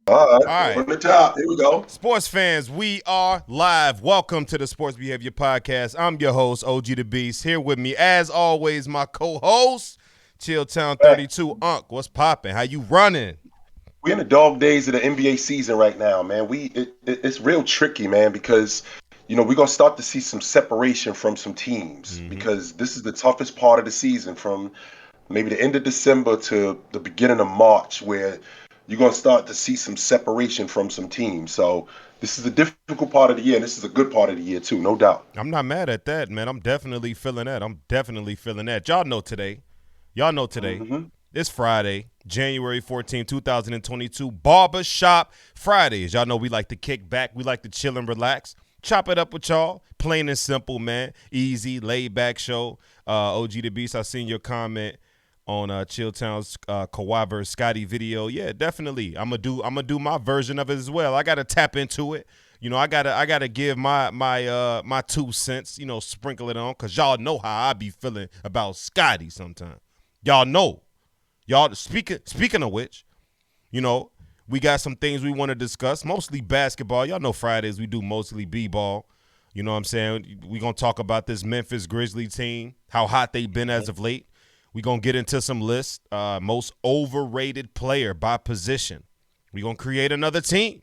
All All right, right. from the top. Here we go. Sports fans, we are live. Welcome to the Sports Behavior Podcast. I'm your host, OG the Beast. Here with me, as always, my co-host, Chilltown Back. 32 Unc. What's popping? How you running? We're in the dog days of the NBA season right now, man. It's real tricky, man, because we're gonna start to see some separation from some teams Mm-hmm. because this is the toughest part of the season from maybe the end of December to the beginning of March, where you're gonna start to see some separation from some teams. So this is a difficult part of the year, and this is a good part of the year too, no doubt. I'm not mad at that, man. I'm definitely feeling that. I'm definitely feeling that. Y'all know today. Y'all know today. Hmm. It's Friday, January 14th, 2022. Barbershop Fridays. Y'all know we like to kick back. We like to chill and relax. Chop it up with y'all. Plain and simple, man. Easy, laid back show. OG the Beast, I seen your comment on Chilltown's Kawhi versus Scottie video. Yeah, definitely. I'm gonna do my version of it as well. I gotta tap into it. I gotta give my 2 cents, sprinkle it on, cause y'all know how I be feeling about Scottie sometimes. Y'all know. Y'all speaking of which, you know, we got some things we want to discuss, mostly basketball. Y'all know Fridays we do mostly B-ball. You know what I'm saying? We going to talk about this Memphis Grizzlies team, how hot they been as of late. We going to get into some lists, most overrated player by position. We going to create another team.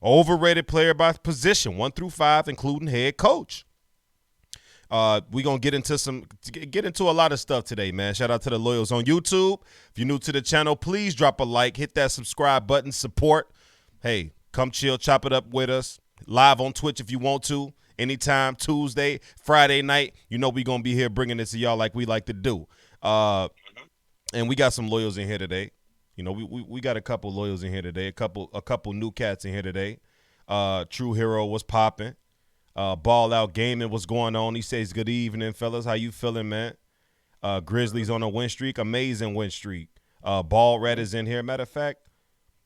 Overrated player by position, 1 through 5, including head coach. We gonna get into a lot of stuff today, man. Shout out to the loyals on YouTube. If you're new to the channel, please drop a like, hit that subscribe button, support. Hey, come chill, chop it up with us. Live on Twitch if you want to. Anytime, Tuesday, Friday night. You know we gonna be here bringing this to y'all like we like to do. And we got some loyals in here today. We got a couple loyals in here today. A couple new cats in here today. True Hero was popping. Ball Out Gaming, what's going on? He says, good evening, fellas. How you feeling, man? Grizzlies on a win streak. Amazing win streak. Ball Red is in here. Matter of fact,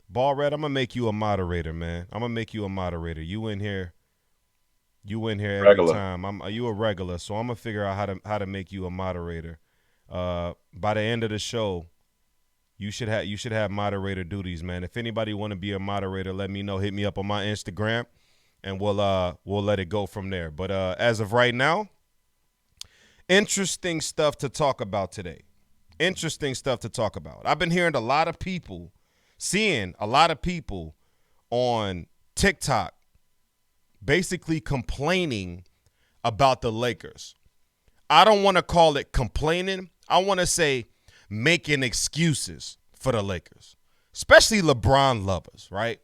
Ball Red, I'm going to make you a moderator, man. I'm going to make you a moderator. You in here. You in here every Regular. time. You a regular, so I'm going to figure out how to make you a moderator. By the end of the show, you should have moderator duties, man. If anybody want to be a moderator, let me know. Hit me up on my Instagram and we'll let it go from there. But as of right now, interesting stuff to talk about today. Interesting stuff to talk about. I've been hearing seeing a lot of people on TikTok basically complaining about the Lakers. I don't want to call it complaining. I want to say making excuses for the Lakers, especially LeBron lovers, right?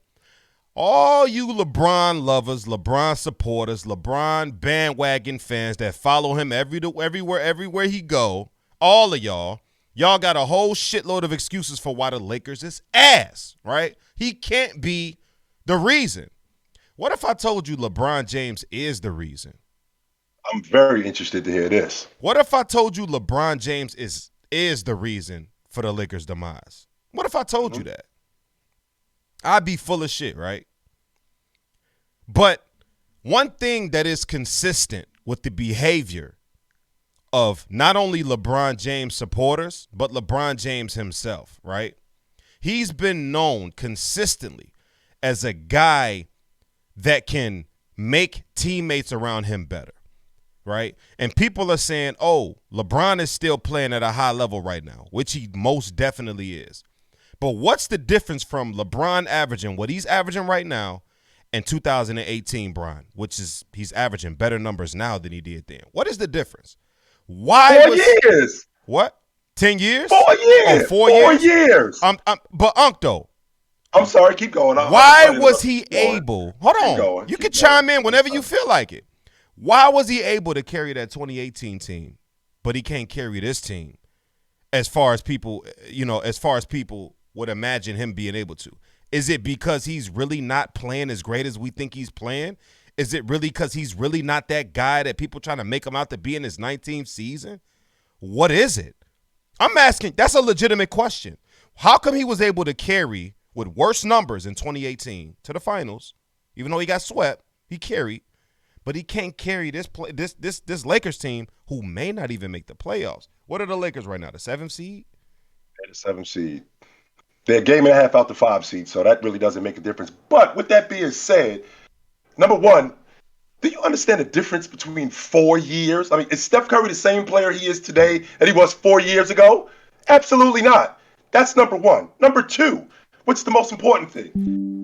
All you LeBron lovers, LeBron supporters, LeBron bandwagon fans that follow him everywhere he go, all of y'all got a whole shitload of excuses for why the Lakers is ass, right? He can't be the reason. What if I told you LeBron James is the reason? I'm very interested to hear this. What if I told you LeBron James is the reason for the Lakers' demise? What if I told you Hmm. that? I'd be full of shit, right? But one thing that is consistent with the behavior of not only LeBron James supporters, but LeBron James himself, right? He's been known consistently as a guy that can make teammates around him better, right? And people are saying, oh, LeBron is still playing at a high level right now, which he most definitely is. But what's the difference from LeBron averaging what he's averaging right now and 2018 Bron, which is he's averaging better numbers now than he did then? What is the difference? Why Four was years. what? 10 years? Four Oh, years. 4 years? 4 years. But Unc though, I'm sorry. Keep going. I just why cut in. was he Keep going. able? Hold Keep on. going. You can Keep going. chime in whenever you feel like it. Why was he able to carry that 2018 team, but he can't carry this team as far as people would imagine him being able to? Is it because he's really not playing as great as we think he's playing? Is it really because he's really not that guy that people trying to make him out to be in his 19th season? What is it? I'm asking. That's a legitimate question. How come he was able to carry with worse numbers in 2018 to the finals, even though he got swept? He carried, but he can't carry this Lakers team who may not even make the playoffs. What are the Lakers right now? The 7th seed? And the seventh seed. They're a game and a half out the 5 seed, so that really doesn't make a difference. But with that being said, number one, do you understand the difference between 4 years? I mean, is Steph Curry the same player he is today that he was 4 years ago? Absolutely not. That's number one. Number two, what's the most important thing?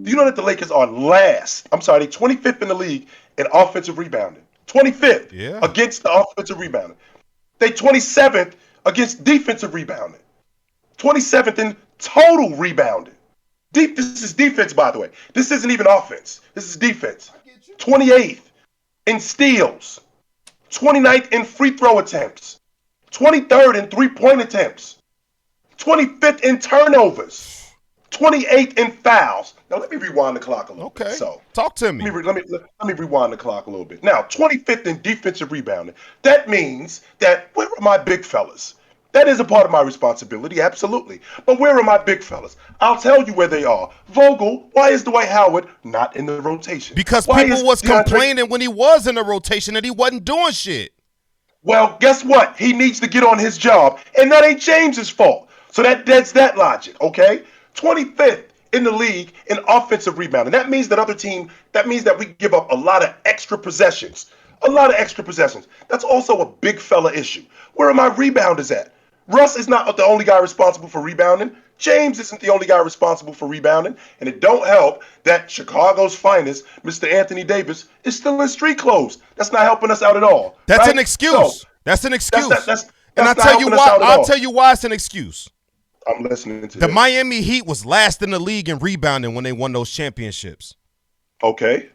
Do you know that the Lakers are they're 25th in the league in offensive rebounding. 25th against the offensive rebounding. They 27th against defensive rebounding. 27th in total rebounding. This is defense, by the way. This isn't even offense. This is defense. 28th in steals. 29th in free throw attempts. 23rd in three-point attempts. 25th in turnovers. 28th in fouls. Now let me rewind the clock a little bit. So talk to me. Let me rewind the clock a little bit. Now, 25th in defensive rebounding. That means that where are my big fellas? That is a part of my responsibility, absolutely. But where are my big fellas? I'll tell you where they are. Vogel, why is Dwight Howard not in the rotation? Because people was complaining when he was in the rotation that he wasn't doing shit. Well, guess what? He needs to get on his job, and that ain't James's fault. So that's that logic, okay? 25th in the league in offensive rebounding. That means that we give up a lot of extra possessions. A lot of extra possessions. That's also a big fella issue. Where are my rebounders at? Russ is not the only guy responsible for rebounding. James isn't the only guy responsible for rebounding. And it don't help that Chicago's finest, Mr. Anthony Davis, is still in street clothes. That's not helping us out at all. That's an excuse. So, that's an excuse. And I'll tell you why it's an excuse. I'm listening to the Miami Heat was last in the league in rebounding when they won those championships. Okay.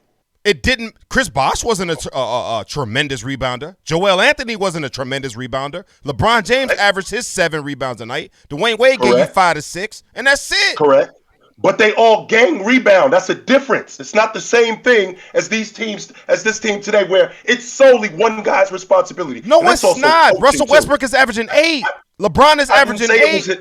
It didn't. Chris Bosh wasn't a tremendous rebounder. Joel Anthony wasn't a tremendous rebounder. LeBron James averaged his 7 rebounds a night. Dwayne Wade gave you 5 to 6, and that's it. Correct. But they all gang rebound. That's a difference. It's not the same thing as this team today, where it's solely one guy's responsibility. No, it's not. Russell Westbrook is averaging 8. LeBron is averaging 8.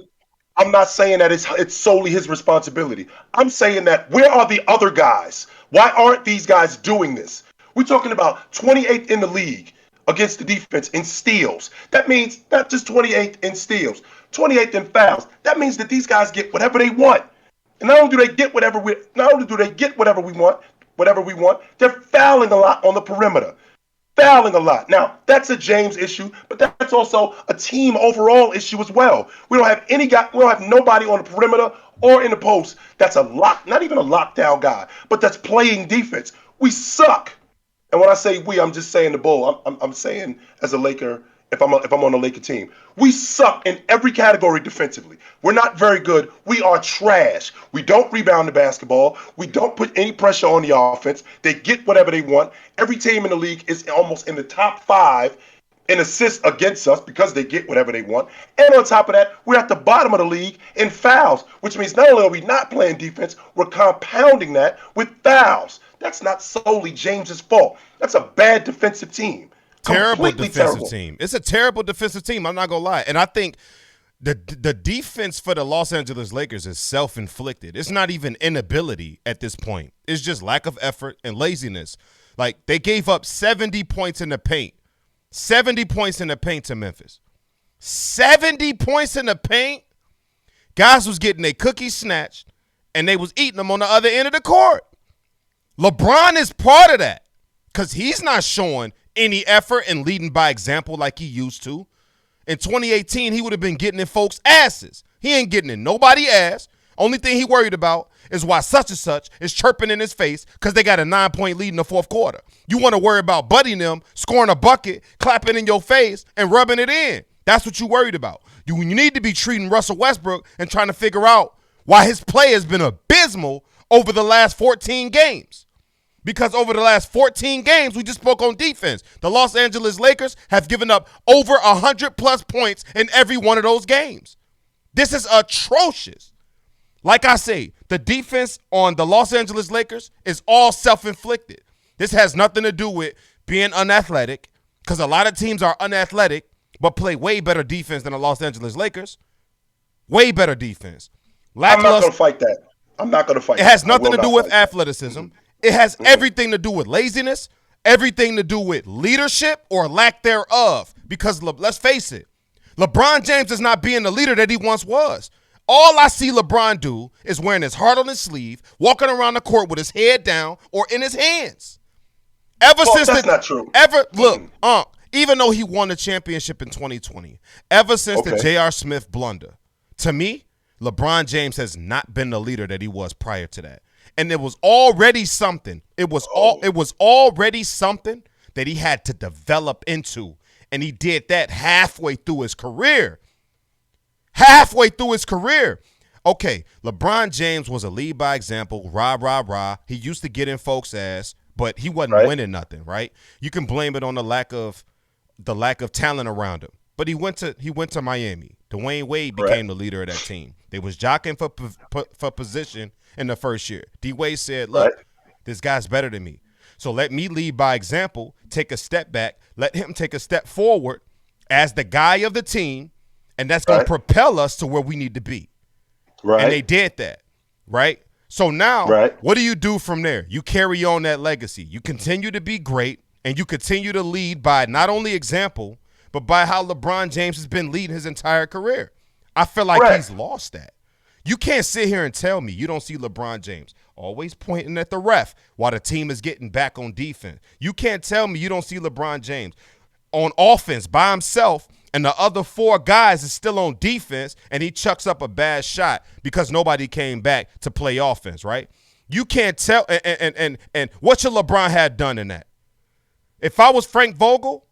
I'm not saying that it's solely his responsibility. I'm saying that where are the other guys? Why aren't these guys doing this? We're talking about 28th in the league against the defense in steals. That means not just 28th in steals, 28th in fouls. That means that these guys get whatever they want. And not only do they get whatever we want, they're fouling a lot on the perimeter. Fouling a lot. Now, that's a James issue, but that's also a team overall issue as well. We don't have nobody on the perimeter or in the post that's not even a lockdown guy, but that's playing defense. We suck. And when I say we, I'm just saying the Bull. I'm saying as a Laker, if I'm on a Laker team, we suck in every category defensively. We're not very good. We are trash. We don't rebound the basketball. We don't put any pressure on the offense. They get whatever they want. Every team in the league is almost in the top 5 in assists against us because they get whatever they want. And on top of that, we're at the bottom of the league in fouls, which means not only are we not playing defense, we're compounding that with fouls. That's not solely James's fault. That's a bad defensive team. Terrible defensive team. It's a terrible defensive team. I'm not going to lie. And I think the defense for the Los Angeles Lakers is self-inflicted. It's not even inability at this point. It's just lack of effort and laziness. Like, they gave up 70 points in the paint. 70 points in the paint to Memphis. 70 points in the paint. Guys was getting their cookies snatched, and they was eating them on the other end of the court. LeBron is part of that because he's not showing any effort and leading by example like he used to. In 2018, he would have been getting in folks' asses. He ain't getting in nobody's ass. Only thing he worried about is why such and such is chirping in his face because they got a 9-point lead in the fourth quarter. You want to worry about Buddy and them scoring a bucket, clapping in your face, and rubbing it in. That's what you worried about. You need to be treating Russell Westbrook and trying to figure out why his play has been abysmal over the last 14 games. Because over the last 14 games, we just spoke on defense. The Los Angeles Lakers have given up over 100-plus points in every one of those games. This is atrocious. Like I say, the defense on the Los Angeles Lakers is all self-inflicted. This has nothing to do with being unathletic, because a lot of teams are unathletic but play way better defense than the Los Angeles Lakers. Way better defense. I'm not going to fight that. I'm not going to fight that. It has nothing to do with athleticism. It has everything to do with laziness, everything to do with leadership or lack thereof. Because let's face it, LeBron James is not being the leader that he once was. All I see LeBron do is wearing his heart on his sleeve, walking around the court with his head down or in his hands. That's not true. Even though he won the championship in 2020, ever since the J.R. Smith blunder, to me, LeBron James has not been the leader that he was prior to that. And it was already something. It was already something that he had to develop into. And he did that halfway through his career. Okay, LeBron James was a lead by example, rah. He used to get in folks' ass, but he wasn't winning nothing, right? You can blame it on the lack of talent around him. But he went to Miami. Dwayne Wade became the leader of that team. They was jockeying for position in the first year. D-Wade said, look, this guy's better than me. So let me lead by example, take a step back, let him take a step forward as the guy of the team, and that's going to propel us to where we need to be. Right. And they did that, right? So now, what do you do from there? You carry on that legacy. You continue to be great, and you continue to lead by not only example, but by how LeBron James has been leading his entire career. I feel like he's lost that. You can't sit here and tell me you don't see LeBron James always pointing at the ref while the team is getting back on defense. You can't tell me you don't see LeBron James on offense by himself and the other four guys is still on defense and he chucks up a bad shot because nobody came back to play offense, right? You can't tell and what should LeBron have done in that? If I was Frank Vogel,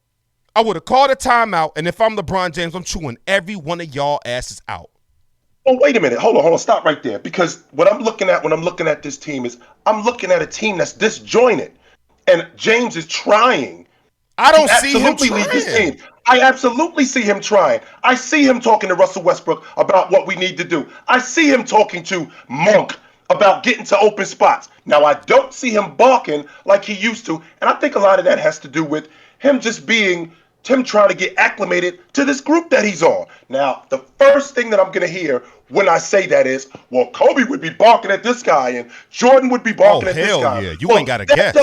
I would have called a timeout, and if I'm LeBron James, I'm chewing every one of y'all asses out. Oh, wait a minute. Hold on. Stop right there. Because what I'm looking at when I'm looking at this team is I'm looking at a team that's disjointed. And James is trying. I don't see him trying. This team. I absolutely see him trying. I see him talking to Russell Westbrook about what we need to do. I see him talking to Monk about getting to open spots. Now, I don't see him barking like he used to. And I think a lot of that has to do with him just being him trying to get acclimated to this group that he's on. Now, the first thing that I'm going to hear when I say that is, well, Kobe would be barking at this guy and Jordan would be barking at this guy. Oh, hell yeah. You ain't got to guess.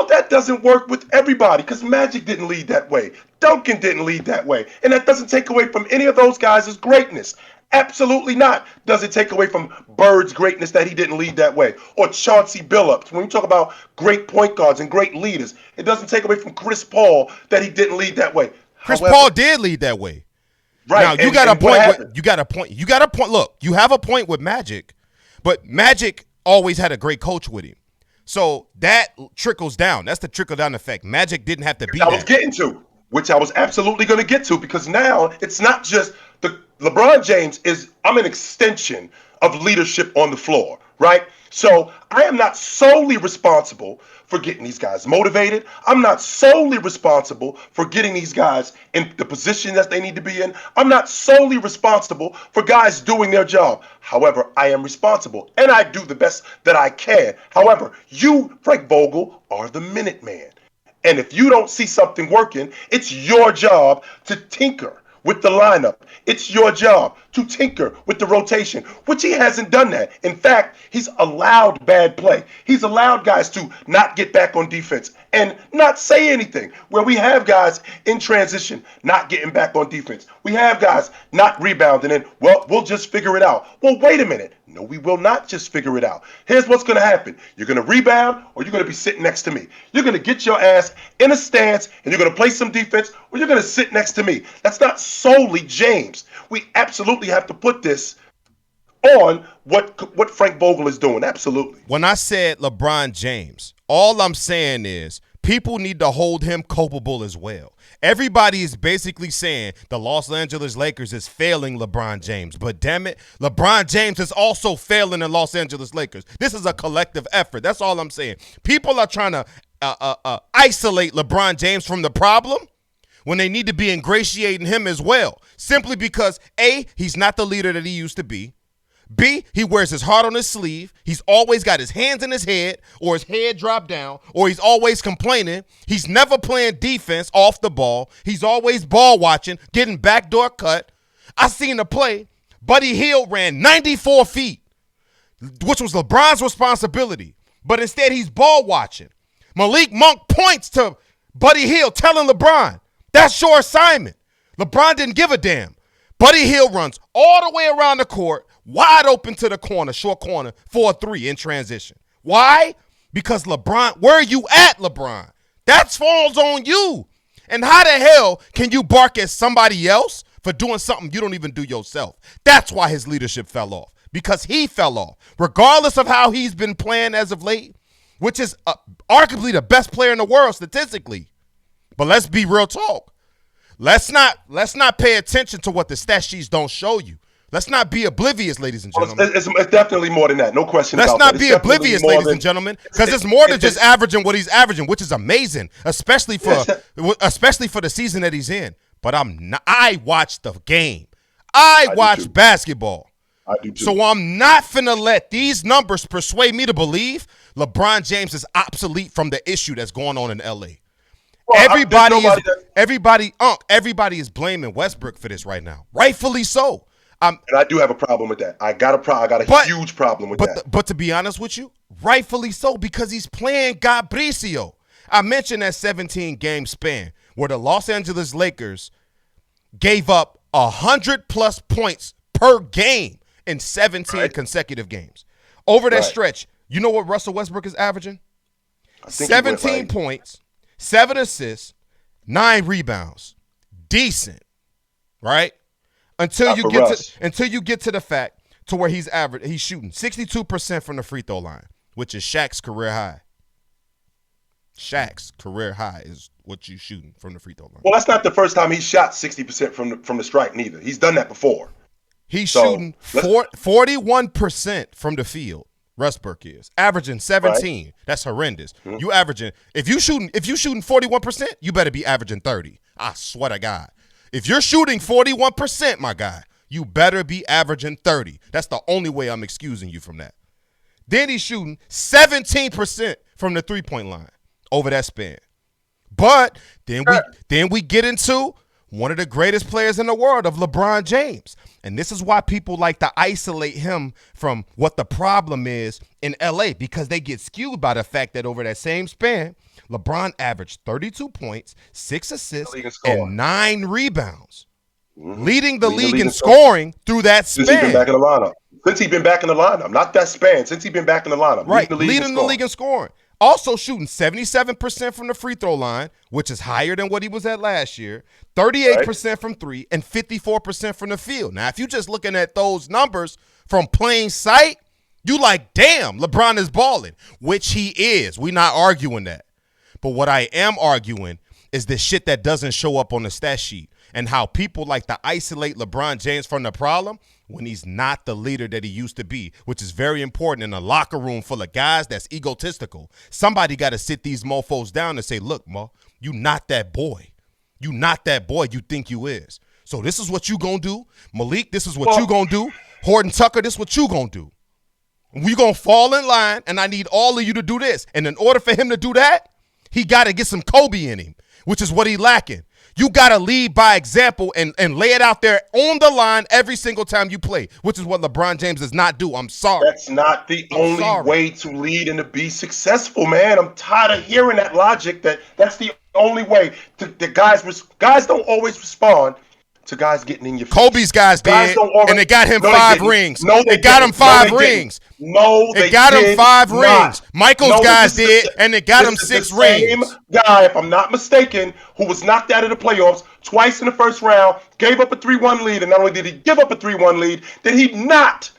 That doesn't work with everybody because Magic didn't lead that way. Duncan didn't lead that way. And that doesn't take away from any of those guys' greatness. Absolutely not. Does it take away from Bird's greatness that he didn't lead that way? Or Chauncey Billups. When we talk about great point guards and great leaders, it doesn't take away from Chris Paul that he didn't lead that way. However, Paul did lead that way. Right. Now, you got a point. Look, you have a point with Magic, but Magic always had a great coach with him. So that trickles down. That's the trickle-down effect. Magic didn't have to be I was getting to, which I was absolutely going to get to, because now it's not just the LeBron James I'm an extension of leadership on the floor, right? So I am not solely responsible for getting these guys motivated. I'm not solely responsible for getting these guys in the position that they need to be in. I'm not solely responsible for guys doing their job. However, I am responsible, and I do the best that I can. However, you, Frank Vogel, are the Minuteman. And if you don't see something working, it's your job to tinker with the lineup. It's your job to tinker with the rotation, which he hasn't done that. In fact, he's allowed bad play. He's allowed guys to not get back on defense and not say anything, where we have guys in transition not getting back on defense. We have guys not rebounding and, well, we'll just figure it out. Well, wait a minute. No, we will not just figure it out. Here's what's going to happen. You're going to rebound, or you're going to be sitting next to me. You're going to get your ass in a stance, and you're going to play some defense, or you're going to sit next to me. That's not solely James. We absolutely have to put this on what Frank Vogel is doing. Absolutely. When I said LeBron James, all I'm saying is people need to hold him culpable as well. Everybody is basically saying the Los Angeles Lakers is failing LeBron James. But damn it, LeBron James is also failing the Los Angeles Lakers. This is a collective effort. That's all I'm saying. People are trying to isolate LeBron James from the problem when they need to be ingratiating him as well. Simply because, A, he's not the leader that he used to be. B, he wears his heart on his sleeve. He's always got his hands in his head or his head dropped down, or he's always complaining. He's never playing defense off the ball. He's always ball watching, getting backdoor cut. I seen a play. Buddy Hield ran 94 feet, which was LeBron's responsibility. But instead, he's ball watching. Malik Monk points to Buddy Hield, telling LeBron, that's your assignment. LeBron didn't give a damn. Buddy Hield runs all the way around the court, wide open to the corner, short corner, for a 3 in transition. Why? Because LeBron, where are you at, LeBron? That falls on you. And how the hell can you bark at somebody else for doing something you don't even do yourself? That's why his leadership fell off, because he fell off. Regardless of how he's been playing as of late, which is arguably the best player in the world statistically. But let's be real talk. Let's not pay attention to what the stat sheets don't show you. Let's not be oblivious, ladies and gentlemen. It's definitely more than that. No question Let's about that. not be oblivious, ladies and gentlemen, because it's more than just averaging what he's averaging, which is amazing, especially for the season that he's in. But I watch the game. I watch basketball. I do too. So I'm not finna let these numbers persuade me to believe LeBron James is obsolete from the issue that's going on in L.A. Well, everybody is blaming Westbrook for this right now, rightfully so. And I do have a problem with that. I got a huge problem with that. But to be honest with you, rightfully so, because he's playing Gabricio. I mentioned that 17-game span where the Los Angeles Lakers gave up 100-plus points per game in 17 consecutive games. Over that stretch, you know what Russell Westbrook is averaging? 17 points, 7 assists, 9 rebounds. Decent, right? Until you get to the fact to where he's shooting 62% from the free throw line, which is Shaq's career high. Shaq's career high is what you shooting from the free throw line. Well, that's not the first time he shot 60% from the strike neither. He's done that before. He's shooting 41% from the field. Westbrook is averaging 17. Right. That's horrendous. Mm-hmm. You averaging if you shooting 41%, you better be averaging 30. I swear to God. If you're shooting 41%, my guy, you better be averaging 30. That's the only way I'm excusing you from that. Then he's shooting 17% from the three-point line over that span. But then we get into one of the greatest players in the world of LeBron James. And this is why people like to isolate him from what the problem is in L.A., because they get skewed by the fact that over that same span, LeBron averaged 32 points, 6 assists, and 9 rebounds, leading the league in scoring through that span. Since he's been back in the lineup. Not that span. Since he's been back in the lineup. Right, leading the league in scoring. Also shooting 77% from the free throw line, which is higher than what he was at last year, 38% from 3, and 54% from the field. Now, if you're just looking at those numbers from plain sight, you like, damn, LeBron is balling, which he is. We're not arguing that. But what I am arguing is the shit that doesn't show up on the stat sheet and how people like to isolate LeBron James from the problem when he's not the leader that he used to be, which is very important in a locker room full of guys that's egotistical. Somebody got to sit these mofos down and say, look, Mo, you not that boy. You not that boy you think you is. So this is what you gonna do. Malik, this is what you gonna do. Horton Tucker, this is what you gonna do. We gonna fall in line, and I need all of you to do this. And in order for him to do that, he got to get some Kobe in him, which is what he lacking. You got to lead by example and lay it out there on the line every single time you play, which is what LeBron James does not do. I'm sorry. That's not the only way to lead and to be successful, man. I'm tired of hearing that logic that's the only way. The guys don't always respond to guys getting in your face. Kobe's guys did, and they got him 5 rings. They got him 5 rings. No, they got him 5 rings. Michael's guys did, and they got him 6 rings. Same guy, if I'm not mistaken, who was knocked out of the playoffs twice in the first round, gave up a 3-1 lead, and not only did he give up a 3-1 lead, did he not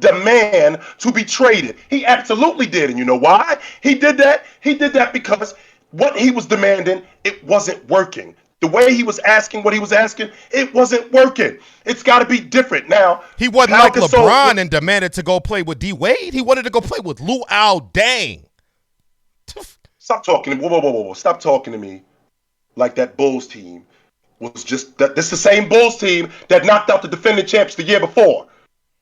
demand to be traded? He absolutely did, and you know why he did that? He did that because what he was demanding, it wasn't working. The way he was asking what he was asking, it wasn't working. It's got to be different now. He wasn't like LeBron and demanded to go play with D. Wade. He wanted to go play with Luol Deng. Stop talking to me. Whoa. Stop talking to me like that Bulls team was just that. This is the same Bulls team that knocked out the defending champs the year before.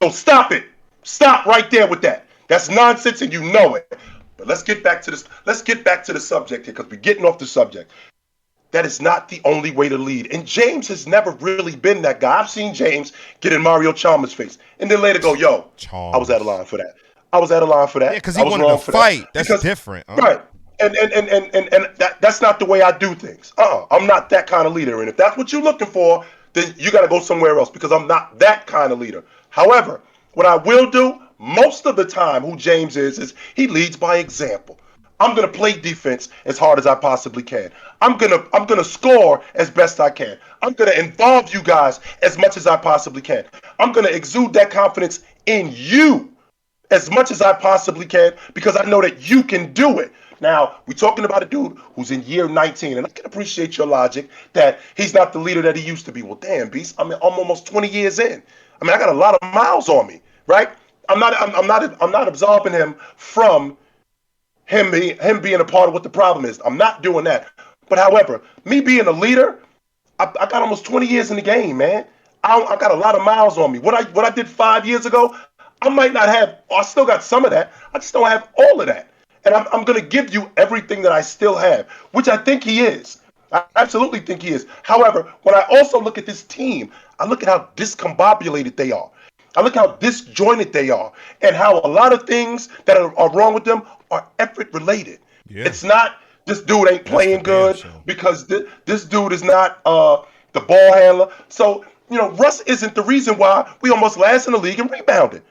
So stop it. Stop right there with that. That's nonsense, and you know it. But let's get back to this. Let's get back to the subject here, because we're getting off the subject. That is not the only way to lead. And James has never really been that guy. I've seen James get in Mario Chalmers' face and then later go, yo, I was out of line for that. Yeah, because he wanted to fight. That's different. Right. And that's not the way I do things. I'm not that kind of leader. And if that's what you're looking for, then you got to go somewhere else because I'm not that kind of leader. However, what I will do most of the time, who James is he leads by example. I'm gonna play defense as hard as I possibly can. I'm gonna score as best I can. I'm gonna involve you guys as much as I possibly can. I'm gonna exude that confidence in you as much as I possibly can because I know that you can do it. Now, we're talking about a dude who's in year 19, and I can appreciate your logic that he's not the leader that he used to be. Well, damn, Beast, I'm almost 20 years in. I mean, I got a lot of miles on me, right? I'm not absolving him from him being a part of what the problem is. I'm not doing that. But however, me being a leader, I got almost 20 years in the game, man. I got a lot of miles on me. What I did 5 years ago, I might not have. I still got some of that. I just don't have all of that. And I'm going to give you everything that I still have, which I think he is. I absolutely think he is. However, when I also look at this team, I look at how discombobulated they are. I look how disjointed they are and how a lot of things that are wrong with them are effort related. Yeah. It's not this dude ain't playing good because this dude is not the ball handler. So, Russ isn't the reason why we almost last in the league in rebounding.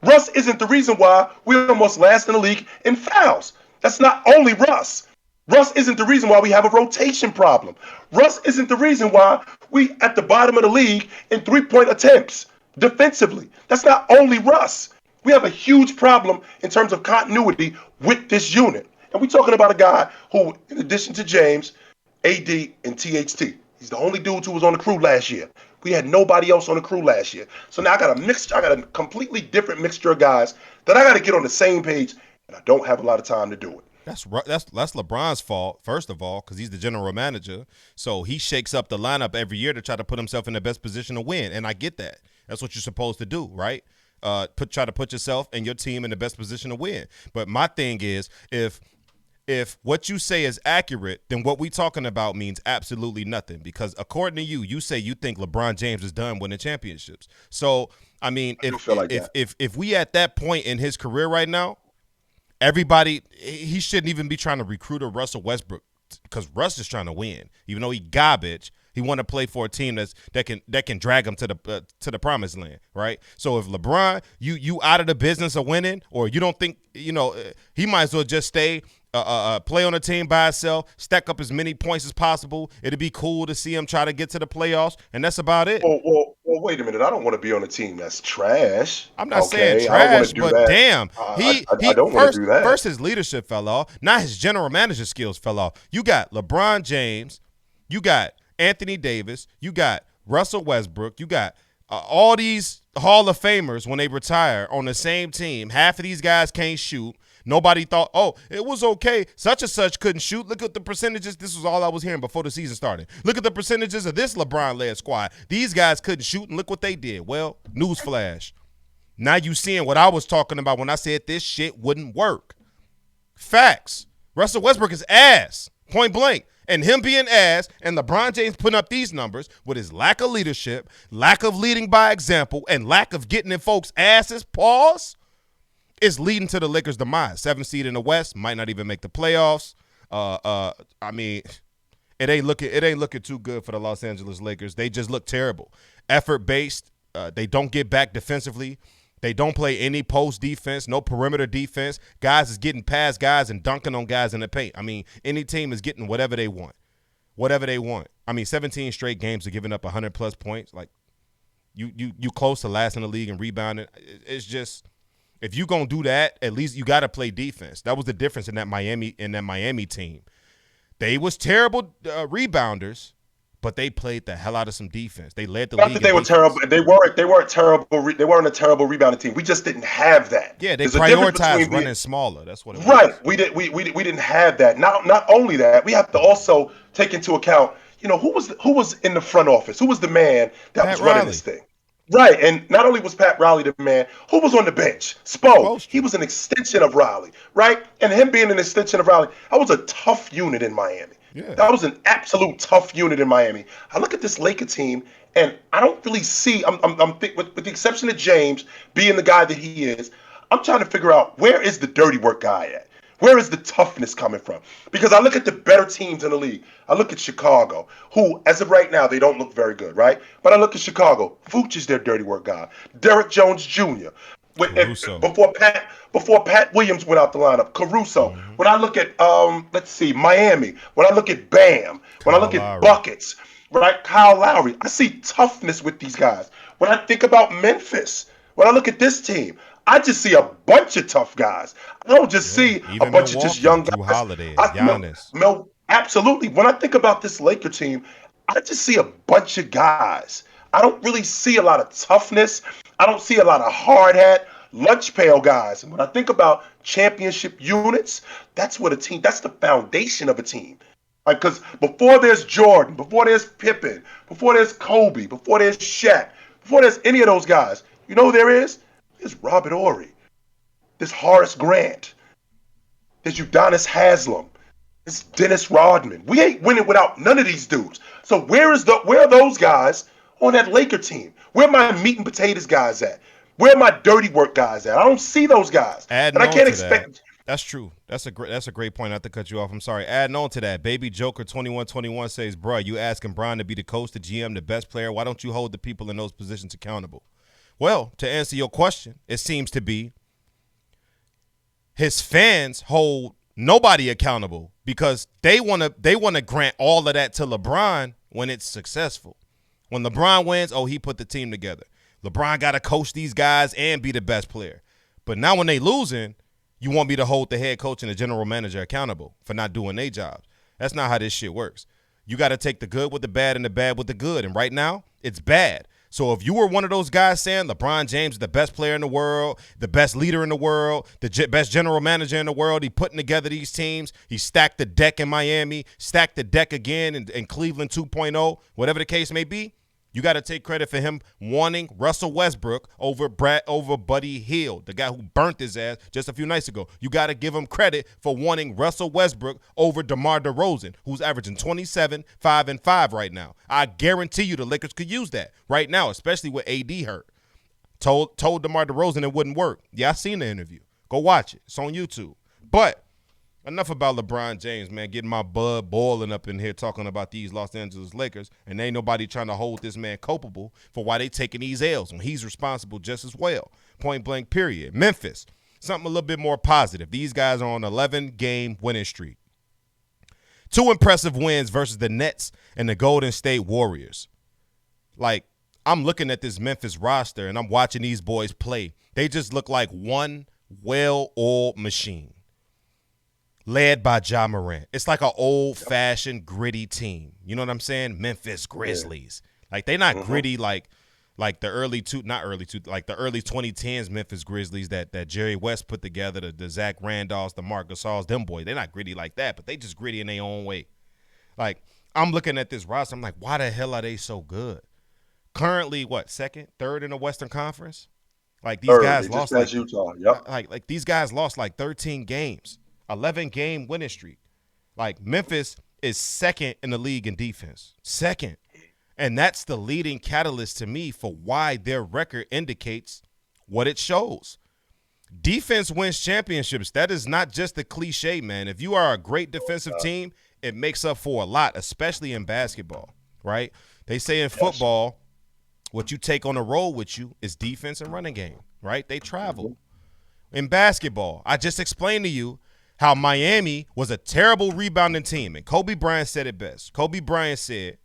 Russ isn't the reason why we almost last in the league in fouls. That's not only Russ. Russ isn't the reason why we have a rotation problem. Russ isn't the reason why we at the bottom of the league in three-point attempts defensively. That's not only Russ. We have a huge problem in terms of continuity with this unit. And we're talking about a guy who, in addition to James, AD, and THT, he's the only dude who was on the crew last year. We had nobody else on the crew last year. So now I got a completely different mixture of guys that I got to get on the same page, and I don't have a lot of time to do it. That's LeBron's fault, first of all, because he's the general manager. So he shakes up the lineup every year to try to put himself in the best position to win, and I get that. That's what you're supposed to do, right? Try to put yourself and your team in the best position to win. But my thing is, if what you say is accurate, then what we talking about means absolutely nothing. Because according to you, you say you think LeBron James is done winning championships. So I mean, if we at that point in his career right now, he shouldn't even be trying to recruit a Russell Westbrook because Russ is trying to win, even though he garbage. He want to play for a team that can drag him to the promised land, right? So if LeBron, you out of the business of winning, or you don't think he might as well just stay, play on a team by himself, stack up as many points as possible. It'd be cool to see him try to get to the playoffs, and that's about it. Well, wait a minute. I don't want to be on a team that's trash. I'm not saying trash, but that. Damn, I don't want to do that. First, his leadership fell off. Not his general manager skills fell off. You got LeBron James. You got Anthony Davis, you got Russell Westbrook, you got all these Hall of Famers when they retire on the same team. Half of these guys can't shoot. Nobody thought, it was okay. Such and such couldn't shoot. Look at the percentages. This was all I was hearing before the season started. Look at the percentages of this LeBron-led squad. These guys couldn't shoot, and look what they did. Well, newsflash. Now you seeing what I was talking about when I said this shit wouldn't work. Facts. Russell Westbrook is ass, point blank. And him being ass and LeBron James putting up these numbers with his lack of leadership, lack of leading by example, and lack of getting in folks' asses, is leading to the Lakers' demise. 7th seed in the West, might not even make the playoffs. I mean, it ain't looking too good for the Los Angeles Lakers. They just look terrible. Effort-based, they don't get back defensively. They don't play any post defense, no perimeter defense. Guys is getting past guys and dunking on guys in the paint. I mean, any team is getting whatever they want. I mean, 17 straight games of giving up 100-plus points. Like, you close to last in the league and rebounding. It's just, if you going to do that, at least you got to play defense. That was the difference in that Miami team. They was terrible rebounders, but they played the hell out of some defense. They led the league. Not that they were terrible. They weren't terrible. They weren't a terrible rebounding team. We just didn't have that. Yeah, they prioritized running smaller. That's what it was. Right. We didn't have that. Not only that, we have to also take into account, who was in the front office? Who was the man that was running this thing? Right. And not only was Pat Riley the man, who was on the bench? Spo. He was an extension of Riley, right? And him being an extension of Riley, that was a tough unit in Miami. Yeah. That was an absolute tough unit in Miami. I look at this Laker team, and I don't really see. With the exception of James being the guy that he is, I'm trying to figure out where is the dirty work guy at. Where is the toughness coming from? Because I look at the better teams in the league. I look at Chicago, who, as of right now, they don't look very good, right? But I look at Chicago. Vooch is their dirty work guy. Derrick Jones Jr. Caruso. Before Pat Williams went out the lineup, Caruso. When I look at let's see, Miami. When I look at Bam. When I Kyle look at Lowry. buckets, right? Kyle Lowry. I see toughness with these guys. When I think about Memphis, when I look at this team, I just see a bunch of tough guys. I don't just see a Even bunch of just Milwaukee, young Drew guys. Holiday, Giannis. Absolutely. When I think about this Laker team, I just see a bunch of guys. I don't really see a lot of toughness. I don't see a lot of hard hat, lunch pail guys. And when I think about championship units, that's what a team, that's the foundation of a team. Like, because before there's Jordan, before there's Pippen, before there's Kobe, before there's Shaq, before there's any of those guys, you know who there is? There's Robert Horry. There's Horace Grant. There's Udonis Haslem. There's Dennis Rodman. We ain't winning without none of these dudes. So where are those guys on that Laker team? Where are my meat and potatoes guys at? Where are my dirty work guys at? I don't see those guys. Adding and I on can't to expect. that, that's true. That's a great point. Not to cut you off. I'm sorry. Adding on to that, Baby Joker 2121 says, "Bruh, you asking Brian to be the coach, the GM, the best player? Why don't you hold the people in those positions accountable?" Well, to answer your question, it seems to be his fans hold nobody accountable because they want to grant all of that to LeBron when it's successful. When LeBron wins, oh, he put the team together. LeBron got to coach these guys and be the best player. But now when they losing, you want me to hold the head coach and the general manager accountable for not doing their jobs. That's not how this shit works. You got to take the good with the bad and the bad with the good. And right now, it's bad. So if you were one of those guys saying LeBron James is the best player in the world, the best leader in the world, the best general manager in the world, he putting together these teams, he stacked the deck in Miami, stacked the deck again in Cleveland 2.0, whatever the case may be, you got to take credit for him wanting Russell Westbrook over Buddy Hield, the guy who burnt his ass just a few nights ago. You got to give him credit for wanting Russell Westbrook over DeMar DeRozan, who's averaging 27, 5, and 5 right now. I guarantee you the Lakers could use that right now, especially with AD hurt. Told DeMar DeRozan it wouldn't work. Yeah, I seen the interview. Go watch it. It's on YouTube. But enough about LeBron James, man, getting my blood boiling up in here talking about these Los Angeles Lakers, and ain't nobody trying to hold this man culpable for why they taking these L's when he's responsible just as well. Point blank, period. Memphis, something a little bit more positive. These guys are on an 11-game winning streak. 2 impressive wins versus the Nets and the Golden State Warriors. Like, I'm looking at this Memphis roster, and I'm watching these boys play. They just look like one well-oiled machine, led by Ja Morant. It's like an old-fashioned gritty team. You know what I'm saying? Memphis Grizzlies. Like, they not gritty like the early 2010s Memphis Grizzlies that Jerry West put together, the Zach Randolphs, the Marc Gasols, them boys. They're not gritty like that, but they just gritty in their own way. Like, I'm looking at this roster. I'm like, why the hell are they so good? Currently, what, second, third in the Western Conference? Like, these guys lost like Utah. Yep. Like these guys lost like 13 games. 11-game winning streak. Like, Memphis is second in the league in defense. Second. And that's the leading catalyst to me for why their record indicates what it shows. Defense wins championships. That is not just a cliche, man. If you are a great defensive team, it makes up for a lot, especially in basketball, right? They say in football, what you take on the road with you is defense and running game, right? They travel. In basketball, I just explained to you how Miami was a terrible rebounding team. And Kobe Bryant said it best. Kobe Bryant said,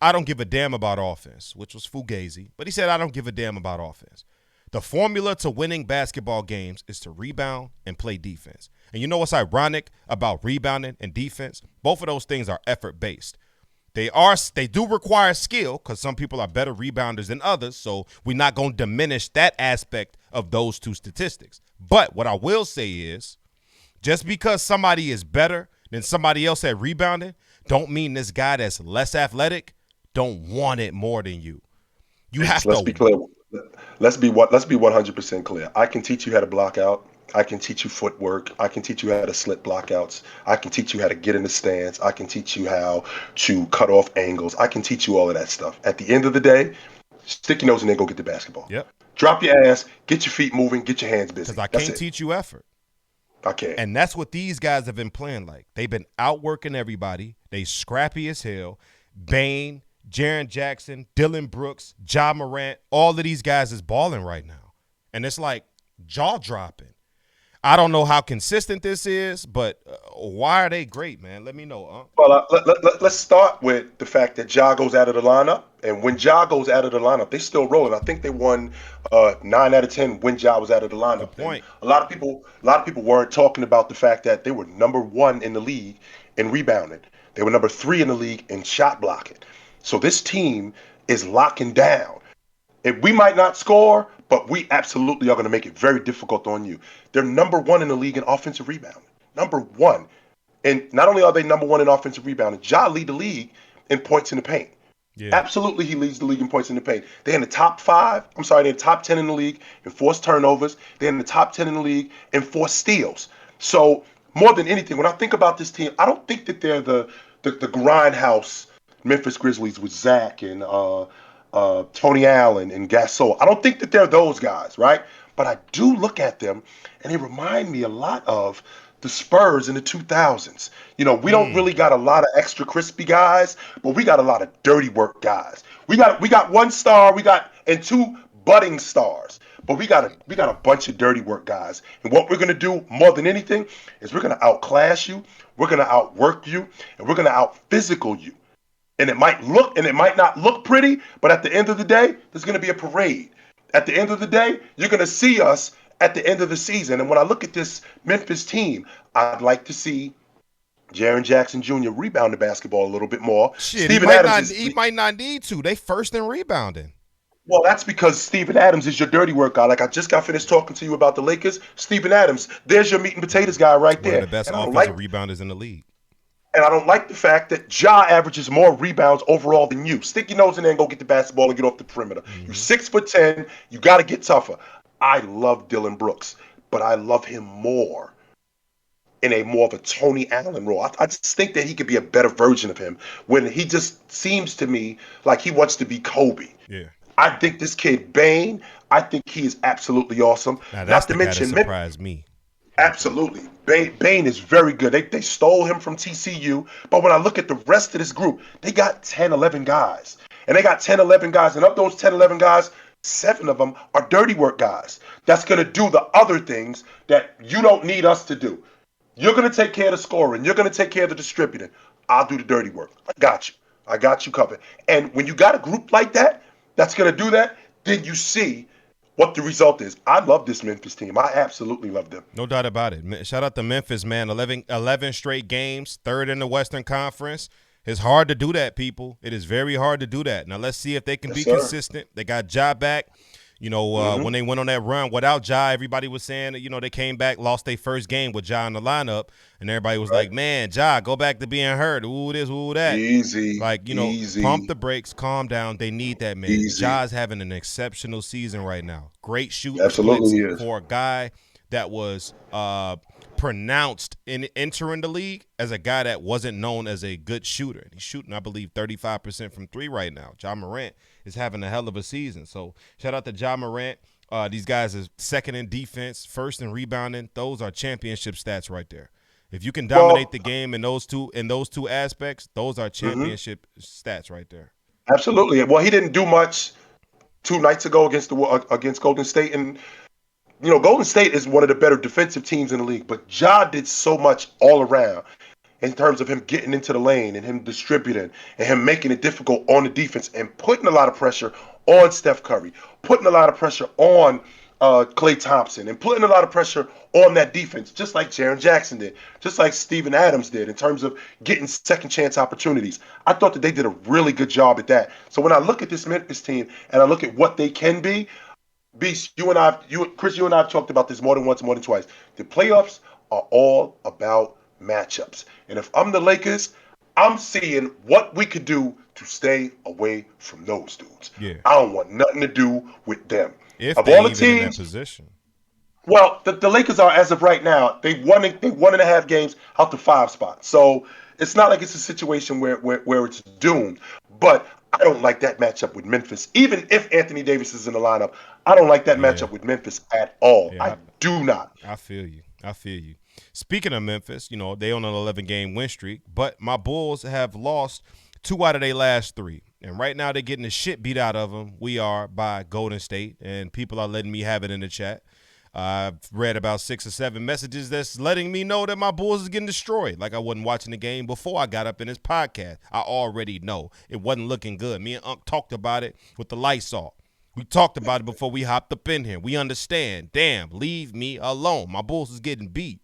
I don't give a damn about offense, which was fugazi. But he said, I don't give a damn about offense. The formula to winning basketball games is to rebound and play defense. And you know what's ironic about rebounding and defense? Both of those things are effort-based. They do require skill because some people are better rebounders than others, so we're not going to diminish that aspect of those two statistics. But what I will say is, just because somebody is better than somebody else at rebounding, don't mean this guy that's less athletic don't want it more than you. You have Let's to be clear. Let's be 100% clear. I can teach you how to block out. I can teach you footwork. I can teach you how to slip blockouts. I can teach you how to get in the stance. I can teach you how to cut off angles. I can teach you all of that stuff. At the end of the day, stick your nose in there and go get the basketball. Yep. Drop your ass, get your feet moving, get your hands busy. Because I can't teach you effort. I can't. And that's what these guys have been playing like. They've been outworking everybody. They scrappy as hell. Bane, Jaren Jackson, Dylan Brooks, Ja Morant, all of these guys is balling right now. And it's like jaw-dropping. I don't know how consistent this is, but why are they great, man? Let me know. Well, let's start with the fact that Ja goes out of the lineup. And when Ja goes out of the lineup, they still rolling. I think they won 9 out of 10 when Ja was out of the lineup. Good point. And a lot of people weren't talking about the fact that they were number 1 in the league in rebounding. They were number 3 in the league in shot blocking. So this team is locking down. If we might not score, but we absolutely are going to make it very difficult on you. They're number 1 in the league in offensive rebounding. Number 1. And not only are they number 1 in offensive rebounding, Ja lead the league in points in the paint. Yeah. Absolutely, he leads the league in points in the paint. They're in the top 10 in the league in forced turnovers. They're in the top 10 in the league in forced steals. So more than anything, when I think about this team, I don't think that they're the grindhouse Memphis Grizzlies with Zach and Tony Allen and Gasol. I don't think that they're those guys, right? But I do look at them, and they remind me a lot of the Spurs in the 2000s. You know, we don't really got a lot of extra crispy guys, but we got a lot of dirty work guys. We got 1 star, and 2 budding stars, but we got a bunch of dirty work guys. And what we're gonna do more than anything is we're gonna outclass you, we're gonna outwork you, and we're gonna out-physical you. And it might not look pretty, but at the end of the day, there's going to be a parade. At the end of the day, you're going to see us at the end of the season. And when I look at this Memphis team, I'd like to see Jaren Jackson Jr. rebound the basketball a little bit more. Shit, he might not need to. They first in rebounding. Well, that's because Steven Adams is your dirty work guy. Like I just got finished talking to you about the Lakers. Steven Adams, there's your meat and potatoes guy right there. One of the best offensive rebounders in the league. And I don't like the fact that Ja averages more rebounds overall than you. Stick your nose in there and go get the basketball and get off the perimeter. You're 6'10". You got to get tougher. I love Dylan Brooks, but I love him more in a more of a Tony Allen role. I just think that he could be a better version of him when he just seems to me like he wants to be Kobe. Yeah. I think this kid, Bane, I think he is absolutely awesome. Now, that's the guy that surprised me. Absolutely. Bane is very good. They stole him from TCU. But when I look at the rest of this group, they got 10, 11 guys. And they got 10, 11 guys. And of those 10, 11 guys, 7 of them are dirty work guys. That's going to do the other things that you don't need us to do. You're going to take care of the scoring. You're going to take care of the distributing. I'll do the dirty work. I got you. I got you covered. And when you got a group like that, that's going to do that, then you see what the result is. I love this Memphis team. I absolutely love them. No doubt about it. Shout out to Memphis, man. 11 straight games, 3rd in the Western Conference. It's hard to do that, people. It is very hard to do that. Now, let's see if they can be consistent. They got Ja back. You know, when they went on that run without Ja, everybody was saying, you know, they came back, lost their first game with Ja in the lineup, and everybody was like, man, Ja, go back to being hurt. Ooh, this, ooh, that. Easy. Like, you know, pump the brakes, calm down. They need that, man. Ja's having an exceptional season right now. Great shooting. Absolutely for a guy that was pronounced in entering the league as a guy that wasn't known as a good shooter. He's shooting, I believe, 35% from 3 right now. Ja Morant is having a hell of a season. So shout out to Ja Morant. These guys are 2nd in defense, 1st in rebounding. Those are championship stats right there. If you can dominate the game in those two aspects, those are championship stats right there. Absolutely. Well, he didn't do much 2 nights ago against Golden State, and you know, Golden State is one of the better defensive teams in the league, but Ja did so much all around in terms of him getting into the lane and him distributing and him making it difficult on the defense and putting a lot of pressure on Steph Curry, putting a lot of pressure on Klay Thompson, and putting a lot of pressure on that defense, just like Jaren Jackson did, just like Steven Adams did in terms of getting second chance opportunities. I thought that they did a really good job at that. So when I look at this Memphis team and I look at what they can be, Beast, Chris, you and I have talked about this more than once, more than twice. The playoffs are all about matchups. And if I'm the Lakers, I'm seeing what we could do to stay away from those dudes. Yeah. I don't want nothing to do with them. If of they all the even teams, in that position. Well, the Lakers are, as of right now, they won 1.5 games out to 5 spots. So it's not like it's a situation where it's doomed. But I don't like that matchup with Memphis. Even if Anthony Davis is in the lineup, I don't like that matchup with Memphis at all. Yeah, I do not. I feel you. I feel you. Speaking of Memphis, they on an 11-game win streak, but my Bulls have lost 2 out of their last 3. And right now they're getting the shit beat out of them. We are by Golden State, and people are letting me have it in the chat. I've read about 6 or 7 messages that's letting me know that my Bulls is getting destroyed. Like I wasn't watching the game before I got up in this podcast. I already know it wasn't looking good. Me and Unc talked about it with the lights off. We talked about it before we hopped up in here. We understand. Damn, leave me alone. My Bulls is getting beat,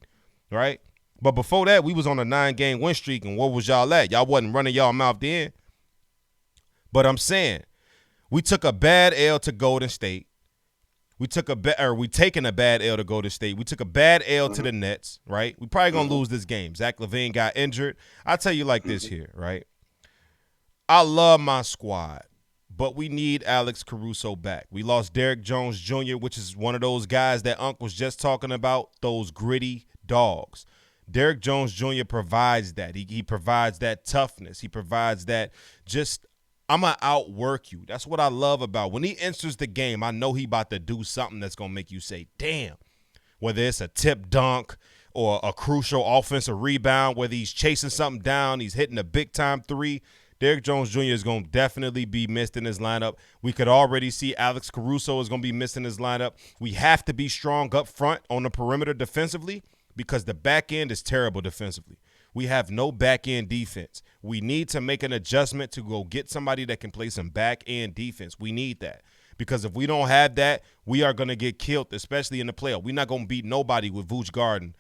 right? But before that, we was on a 9-game win streak, and where was y'all at? Y'all wasn't running y'all mouth in. But I'm saying, we took a bad L to Golden State. We taking a bad L to Golden State. We took a bad L to the Nets, right? We probably gonna lose this game. Zach LaVine got injured. I'll tell you like this here, right? I love my squad, but we need Alex Caruso back. We lost Derrick Jones Jr., which is one of those guys that Unc was just talking about, those gritty dogs. Derrick Jones Jr. provides that. He provides that toughness. He provides that just – I'm going to outwork you. That's what I love about when he enters the game. I know he about to do something that's going to make you say, damn, whether it's a tip dunk or a crucial offensive rebound, whether he's chasing something down, he's hitting a big-time 3. Derrick Jones Jr. is going to definitely be missed in his lineup. We could already see Alex Caruso is going to be missed in his lineup. We have to be strong up front on the perimeter defensively because the back end is terrible defensively. We have no back-end defense. We need to make an adjustment to go get somebody that can play some back-end defense. We need that because if we don't have that, we are going to get killed, especially in the playoff. We're not going to beat nobody with Vooch guarding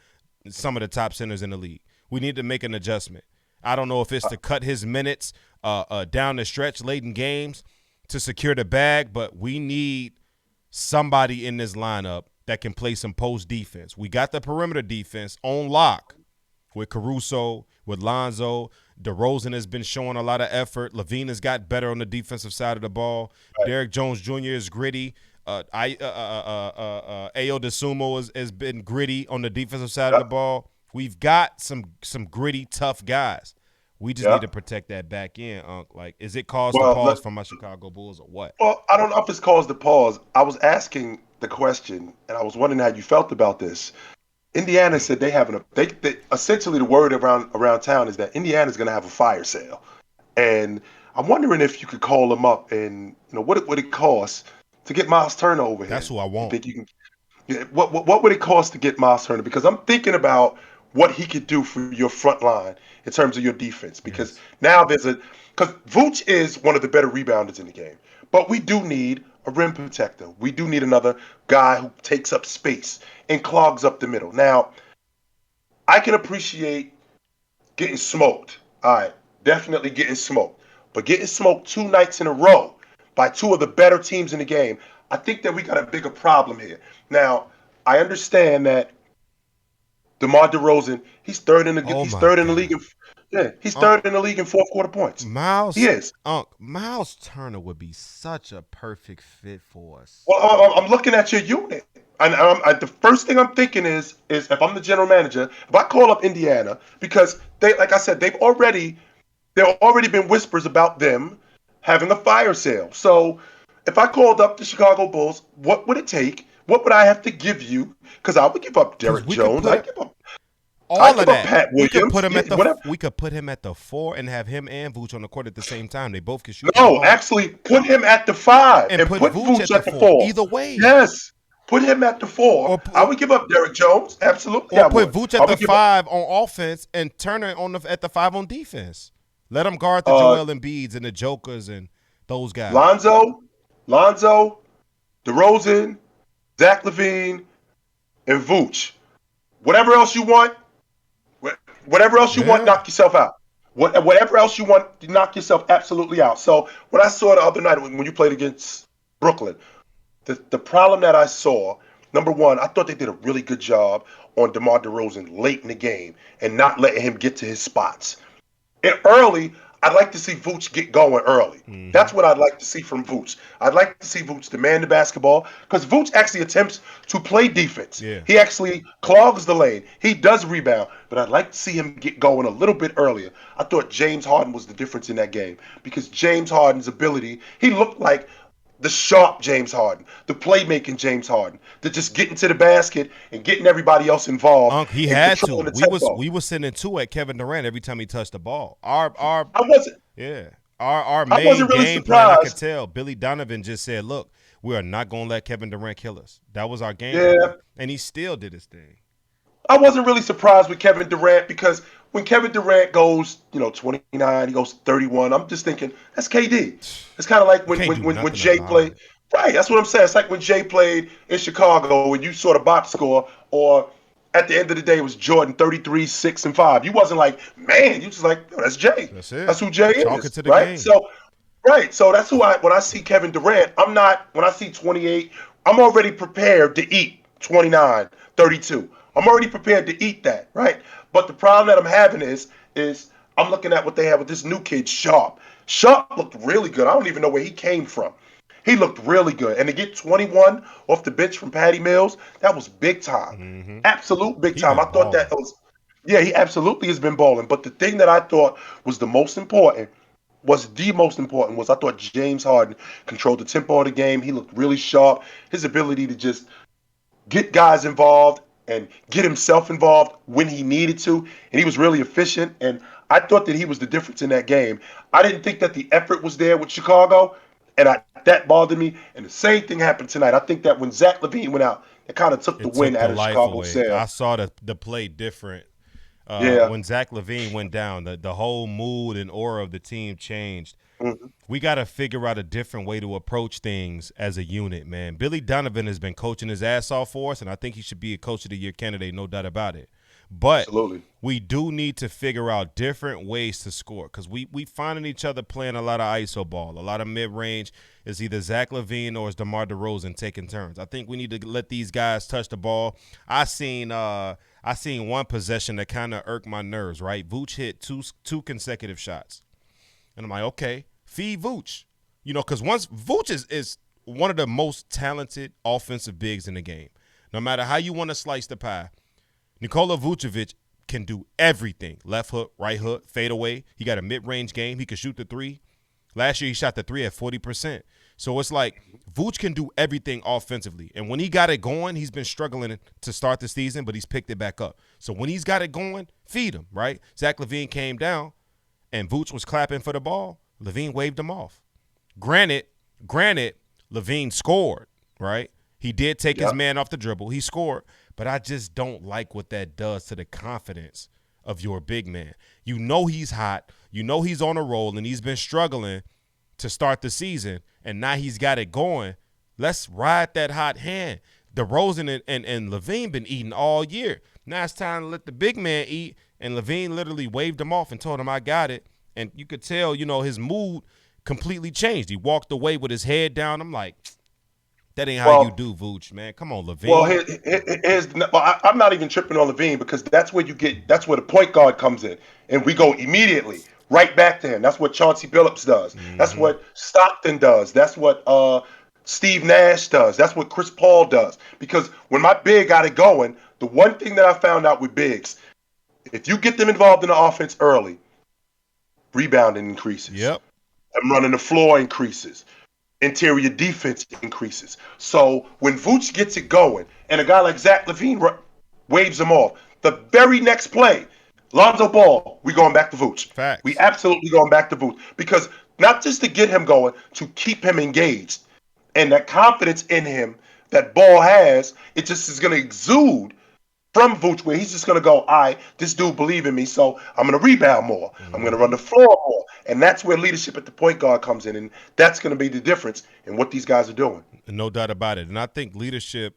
some of the top centers in the league. We need to make an adjustment. I don't know if it's to cut his minutes down the stretch late in games to secure the bag, but we need somebody in this lineup that can play some post defense. We got the perimeter defense on lock with Caruso, with Lonzo. DeRozan has been showing a lot of effort. LaVine has got better on the defensive side of the ball. Right. Derrick Jones Jr. is gritty. Ayo DeSumo has been gritty on the defensive side of the ball. We've got some gritty, tough guys. We just need to protect that back end, Unc. Like, is it cause to pause for my Chicago Bulls or what? Well, I don't know if it's cause to pause. I was asking the question, and I was wondering how you felt about this. Indiana said they essentially the word around town is that Indiana's going to have a fire sale, and I'm wondering if you could call them up and what would it cost to get Miles Turner over here? That's who I want. You think you can? What would it cost to get Miles Turner? Because I'm thinking about what he could do for your front line in terms of your defense. Because now because Vooch is one of the better rebounders in the game, but we do need a rim protector. We do need another guy who takes up space and clogs up the middle. Now, I can appreciate getting smoked. All right, definitely getting smoked. But getting smoked 2 nights in a row by 2 of the better teams in the game, I think that we got a bigger problem here. Now, I understand that DeMar DeRozan, he's third in the league. He's third in the league in fourth quarter points. He is. Miles Turner would be such a perfect fit for us. Well, I'm looking at your unit, and the first thing I'm thinking is if I'm the general manager, if I call up Indiana, because like I said, there already been whispers about them having a fire sale. So if I called up the Chicago Bulls, what would it take? What would I have to give you? Because I would give up Derrick Jones. I'd give up all of that. Pat Williams. We could put him at the 4 and have him and Vooch on the court at the same time. They both can shoot. No, actually, put him at the 5 and put Vooch at the 4. Either way. Yes. Put him at the 4. I would give up Derrick Jones. Absolutely. Or put Vooch at the 5 on offense and Turner at the 5 on defense. Let him guard the Joel Embiids and the Jokers and those guys. Lonzo, DeRozan, Zach LaVine, and Vooch. Whatever else you want, knock yourself out. Whatever else you want, knock yourself absolutely out. So what I saw the other night when you played against Brooklyn, the problem that I saw, number one, I thought they did a really good job on DeMar DeRozan late in the game and not letting him get to his spots. And early, I'd like to see Vooch get going early. Mm-hmm. That's what I'd like to see from Vooch. I'd like to see Vooch demand the basketball because Vooch actually attempts to play defense. Yeah. He actually clogs the lane. He does rebound, but I'd like to see him get going a little bit earlier. I thought James Harden was the difference in that game because James Harden's ability, he looked like the sharp James Harden, the playmaking James Harden, the just getting to the basket and getting everybody else involved He and had to. controlling the tempo. We was sending two at Kevin Durant every time he touched the ball. Our I wasn't yeah. Our I main wasn't really game plan, I could surprised. tell. Billy Donovan just said, "Look, we are not gonna let Kevin Durant kill us." That was our game plan, Yeah, and he still did his thing. I wasn't really surprised with Kevin Durant because when Kevin Durant goes, 29, he goes 31. I'm just thinking that's KD. It's kind of like You when can't do when when nothing Jay after played. Harden. Right, that's what I'm saying. It's like when Jay played in Chicago and you saw the box score, or at the end of the day it was Jordan 33, 6 and 5. You wasn't like, man, you just like, oh, that's Jay. That's it. That's who Jay Chalk it is, to the right? game. So that's who I when I see Kevin Durant, I'm not when I see 28, I'm already prepared to eat 29, 32. I'm already prepared to eat that, right? But the problem that I'm having is I'm looking at what they have with this new kid, Sharp. Sharp looked really good. I don't even know where he came from. He looked really good. And to get 21 off the bench from Patty Mills, that was big time. Mm-hmm. Absolute big He time. I been thought that balling. was, yeah, he absolutely has been balling. But the thing that I thought was the most important was I thought James Harden controlled the tempo of the game. He looked really sharp. His ability to just get guys involved and get himself involved when he needed to. And he was really efficient. And I thought that he was the difference in that game. I didn't think that the effort was there with Chicago. And that bothered me. And the same thing happened tonight. I think that when Zach LaVine went out, it kind of took the It wind took the out of life Chicago's away. sail. I saw the play different. Yeah. When Zach LaVine went down, the whole mood and aura of the team changed. Mhm. We got to figure out a different way to approach things as a unit, man. Billy Donovan has been coaching his ass off for us, and I think he should be a Coach of the Year candidate, no doubt about it. But Absolutely. we do need to figure out different ways to score because we finding each other playing a lot of iso ball, a lot of mid-range. It's either Zach LaVine or it's DeMar DeRozan taking turns. I think we need to let these guys touch the ball. I seen one possession that kind of irked my nerves, right? Vooch hit two consecutive shots. And I'm like, okay, feed Vooch. Because once Vooch is one of the most talented offensive bigs in the game. No matter how you want to slice the pie, Nikola Vucevic can do everything. Left hook, right hook, fade away. He got a mid-range game. He can shoot the three. Last year he shot the three at 40%. So it's like Vooch can do everything offensively. And when he got it going, he's been struggling to start the season, but he's picked it back up. So when he's got it going, feed him, right? Zach LaVine came down, and Vooch was clapping for the ball. LaVine waved him off. Granted, LaVine scored, right? He did take his man off the dribble. He scored. But I just don't like what that does to the confidence of your big man. You know he's hot. You know he's on a roll, and he's been struggling to start the season, and now he's got it going. Let's ride that hot hand. DeRozan and LaVine been eating all year. Now it's time to let the big man eat, and LaVine literally waved him off and told him, I got it. And you could tell, his mood completely changed. He walked away with his head down. I'm like, that ain't how you do, Vooch, man. Come on, LaVine. Well, I'm not even tripping on LaVine because that's where the point guard comes in. And we go immediately right back to him. That's what Chauncey Billups does. Mm-hmm. That's what Stockton does. That's what Steve Nash does. That's what Chris Paul does. Because when my big got it going, the one thing that I found out with bigs, if you get them involved in the offense early, rebounding increases. Yep. And running the floor increases. Interior defense increases. So when Vooch gets it going and a guy like Zach LaVine waves him off, the very next play, Lonzo Ball, we going back to Vooch. Facts. We absolutely going back to Vooch. Because not just to get him going, to keep him engaged. And that confidence in him that Ball has, it just is going to exude from Vooch where he's just going to go, all right, this dude believe in me, so I'm going to rebound more. Mm-hmm. I'm going to run the floor more. And that's where leadership at the point guard comes in. And that's going to be the difference in what these guys are doing. No doubt about it. And I think leadership,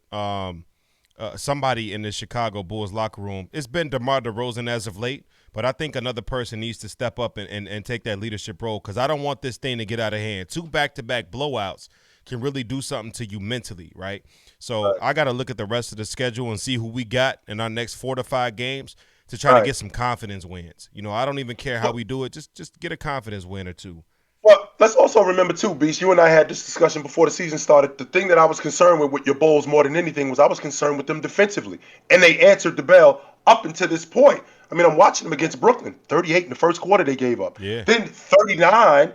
somebody in the Chicago Bulls locker room, it's been DeMar DeRozan as of late, but I think another person needs to step up and take that leadership role because I don't want this thing to get out of hand. 2 back-to-back blowouts can really do something to you mentally, right? So I got to look at the rest of the schedule and see who we got in our next 4 to 5 games to try to get some confidence wins. I don't even care how we do it. Just get a confidence win or 2. Well, let's also remember, too, Beast, you and I had this discussion before the season started. The thing that I was concerned with your Bulls more than anything was I was concerned with them defensively. And they answered the bell up until this point. I mean, I'm watching them against Brooklyn. 38 in the first quarter they gave up. Yeah. Then 39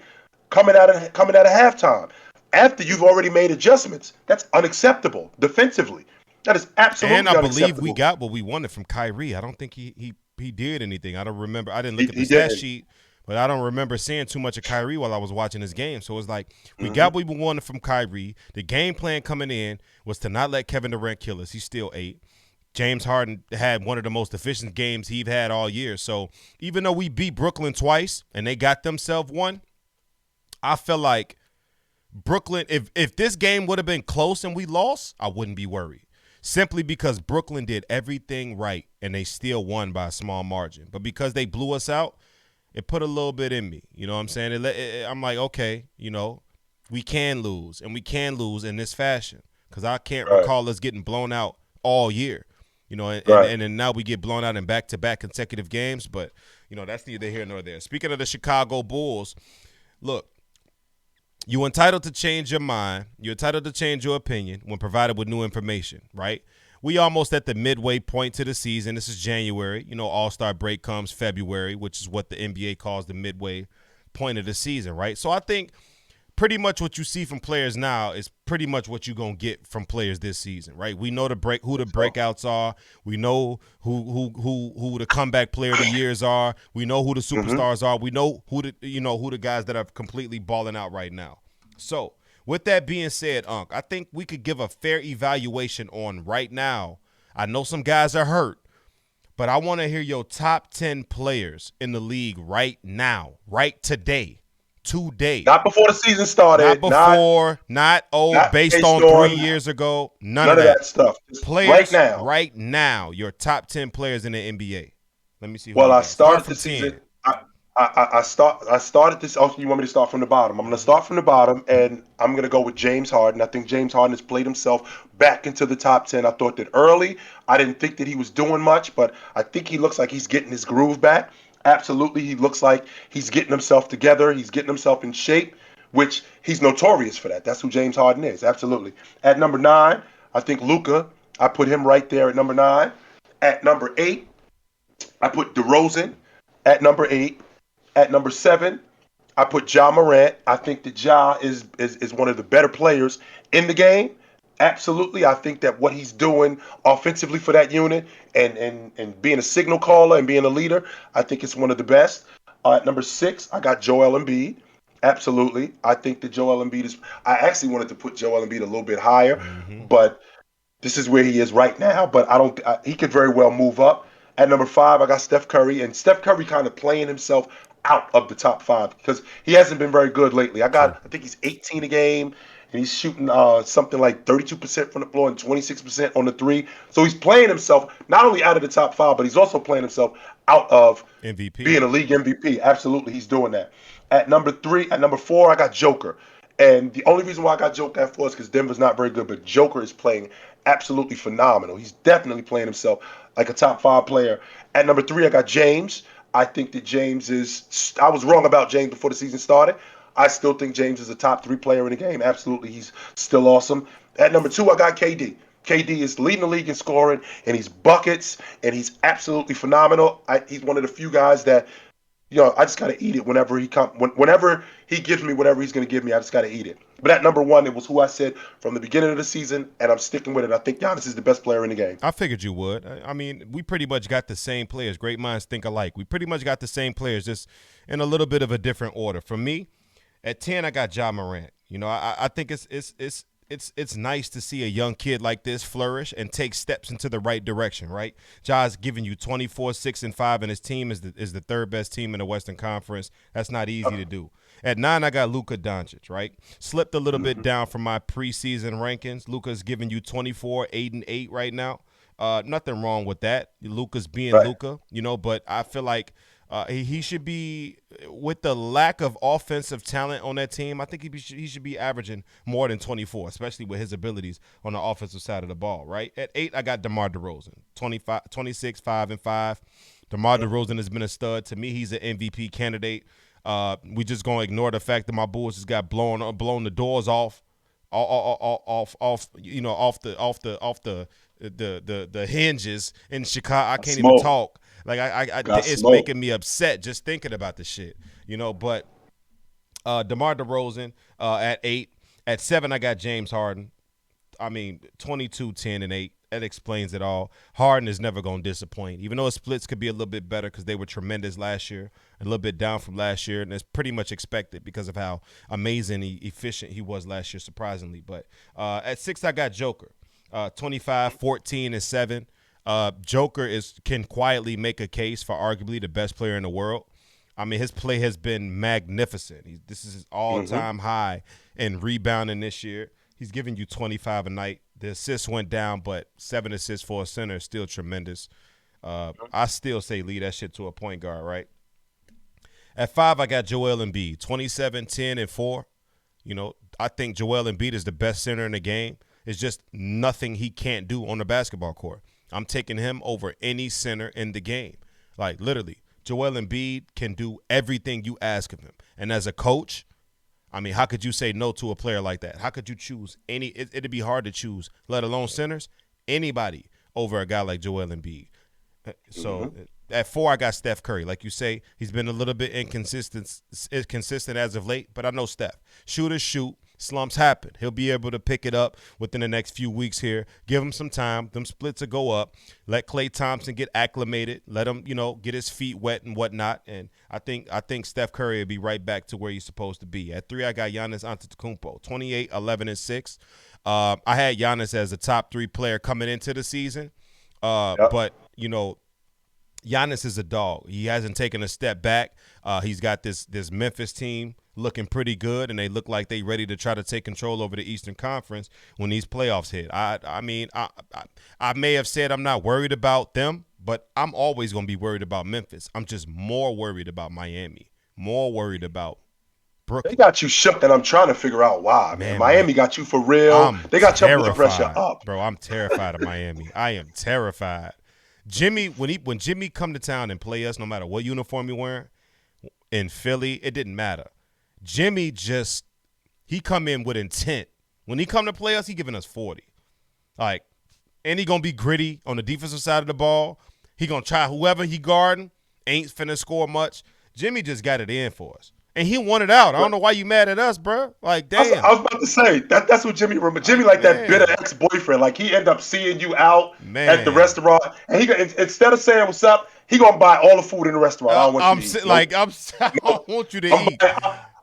coming out of halftime. after you've already made adjustments. That's unacceptable defensively. That is And I absolutely believe we unacceptable. got what we wanted from Kyrie. I don't think he did anything. I don't remember. I didn't He, look at the he stat didn't. sheet, but I don't remember seeing too much of Kyrie while I was watching this game. So it's like we Hmm. got what we wanted from Kyrie. The game plan coming in was to not let Kevin Durant kill us. He's still 8. James Harden had one of the most efficient games he's had all year. So even though we beat Brooklyn twice and they got themselves one, I feel like Brooklyn, if this game would have been close and we lost, I wouldn't be worried. Simply because Brooklyn did everything right and they still won by a small margin. But because they blew us out, it put a little bit in me. You know what I'm saying? I'm like, okay, we can lose, and we can lose in this fashion because I can't Right. recall us getting blown out all year. Right. And then now we get blown out in back-to-back consecutive games. But, that's neither here nor there. Speaking of the Chicago Bulls, look, you're entitled to change your mind. You're entitled to change your opinion when provided with new information, right? We almost at the midway point to the season. This is January. All-Star break comes February, which is what the NBA calls the midway point of the season, right? So I think pretty much what you see from players now is pretty much what you're gonna get from players this season, right? We know who the breakouts are. We know who the comeback player of the years are. We know who the Hmm. superstars are. We know who the guys that are completely balling out right now. So with that being said, Unc, I think we could give a fair evaluation on right now. I know some guys are hurt, but I want to hear your top 10 players in the league right now, right today. Today. Not before the season Not started. before, Not based based on 3 on years ago. None of none of that. that stuff. Just right Players now. right now, your top 10 players in the NBA. Let me see who Well, you I got. Start started the from season. 10. I started this. Also, you want me to start from the bottom? I'm going to start from the bottom, and I'm going to go with James Harden. I think James Harden has played himself back into the top 10. I thought that early. I didn't think that he was doing much, but I think he looks like he's getting his groove back. Absolutely, he looks like he's getting himself together. He's getting himself in shape, which he's notorious for that. That's who James Harden is. Absolutely. At number 9, I think Luka. I put him right there at number 9. At number 8, I put DeRozan at number 8. At number 7, I put Ja Morant. I think that Ja is one of the better players in the game. Absolutely. I think that what he's doing offensively for that unit and being a signal caller and being a leader, I think it's one of the best. At number 6, I got Joel Embiid. Absolutely. I think that Joel Embiid is. I actually wanted to put Joel Embiid a little bit higher, Mm-hmm. but this is where he is right now, but I don't. He could very well move up. At number 5, I got Steph Curry, and Steph Curry kind of playing himself out of the top 5 because he hasn't been very good lately. True. I think he's 18 a game, and he's shooting something like 32% from the floor and 26% on the three. So he's playing himself not only out of the top 5, but he's also playing himself out of MVP. being a league MVP. Absolutely, he's doing that. At number 4, I got Joker. And the only reason why I got Joker at 4 is because Denver's not very good, but Joker is playing absolutely phenomenal. He's definitely playing himself like a top 5 player. At number 3, I got James. I think that James is. I was wrong about James before the season started. I still think James is a top 3 player in the game. Absolutely, he's still awesome. At number 2, I got KD. KD is leading the league in scoring, and he's buckets, and he's absolutely phenomenal. He's one of the few guys that I just gotta eat it whenever he gives me whatever he's gonna give me. I just gotta eat it. But at number 1, it was who I said from the beginning of the season, and I'm sticking with it. I think Giannis is the best player in the game. I figured you would. I mean, we pretty much got the same players. Great minds think alike. We pretty much got the same players, just in a little bit of a different order. For me, at 10, I got Ja Morant. I think it's nice to see a young kid like this flourish and take steps into the right direction, right? Ja's giving you 24, 6, and 5, and his team is the third best team in the Western Conference. That's not easy to do. At 9, I got Luka Doncic, right? Slipped a little bit Mm-hmm. down from my preseason rankings. Luka's giving you 24, 8, and 8 right now. Nothing wrong with that. Luka's being Right. Luka, but I feel like he should be, with the lack of offensive talent on that team, I think he should be averaging more than 24, especially with his abilities on the offensive side of the ball, right? At 8, I got DeMar DeRozan, 25, 26, 5, and 5. DeMar DeRozan has been a stud. To me, he's an MVP candidate. We just going to ignore the fact that my Bulls just got blown the doors off off the hinges in Chicago. I Got can't even smoke. talk. Like Got it's smoke. making me upset just thinking about the shit. But DeMar DeRozan at 8. At 7, I got James Harden. I mean, 22, 10, and 8. That explains it all. Harden is never going to disappoint. Even though his splits could be a little bit better because they were tremendous last year, a little bit down from last year, and it's pretty much expected because of how amazing, efficient he was last year, surprisingly. But at 6, I got Joker. 25, 14, and 7. Joker can quietly make a case for arguably the best player in the world. I mean, his play has been magnificent. This is his all-time high in rebounding this year. He's giving you 25 a night. The assists went down, but 7 assists for a center is still tremendous. I still say lead that shit to a point guard, right? At 5, I got Joel Embiid, 27, 10, and 4. You know, I think Joel Embiid is the best center in the game. It's just nothing he can't do on the basketball court. I'm taking him over any center in the game. Like, literally, Joel Embiid can do everything you ask of him. And as a coach, I mean, how could you say no to a player like that? How could you choose any? It'd be hard to choose, let alone centers, anybody over a guy like Joel Embiid. So at 4, I got Steph Curry. Like you say, he's been a little bit inconsistent as of late, but I know Steph. Shooters shoot. Slumps happen. He'll be able to pick it up within the next few weeks here. Give him some time. Them splits will go up. Let Klay Thompson get acclimated. Let him, get his feet wet and whatnot. And I think Steph Curry will be right back to where he's supposed to be. At 3, I got Giannis Antetokounmpo, 28, 11, and 6. I had Giannis as a top 3 player coming into the season. But, Giannis is a dog. He hasn't taken a step back. He's got this Memphis team looking pretty good, and they look like they ready to try to take control over the Eastern Conference when these playoffs hit. I may have said I'm not worried about them, but I'm always going to be worried about Memphis. I'm just more worried about Miami, more worried about Brooklyn. They got you shook, and I'm trying to figure out why, man. Miami got you for real. They got your blood pressure up. Bro, I'm terrified of Miami. I am terrified. Jimmy, when Jimmy come to town and play us, no matter what uniform you're wearing, in Philly, it didn't matter. Jimmy he come in with intent. When he come to play us, he giving us 40. Like, and he going to be gritty on the defensive side of the ball. He going to try whoever he guarding. Ain't finna score much. Jimmy just got it in for us. And he won it out. I don't know why you mad at us, bro. Like, damn. I was about to say, that's what Jimmy remember. Jimmy like that bitter ex-boyfriend. Like, he end up seeing you out at the restaurant. And he instead of saying what's up, he going to buy all the food in the restaurant. I don't want you to eat. I don't want you to eat.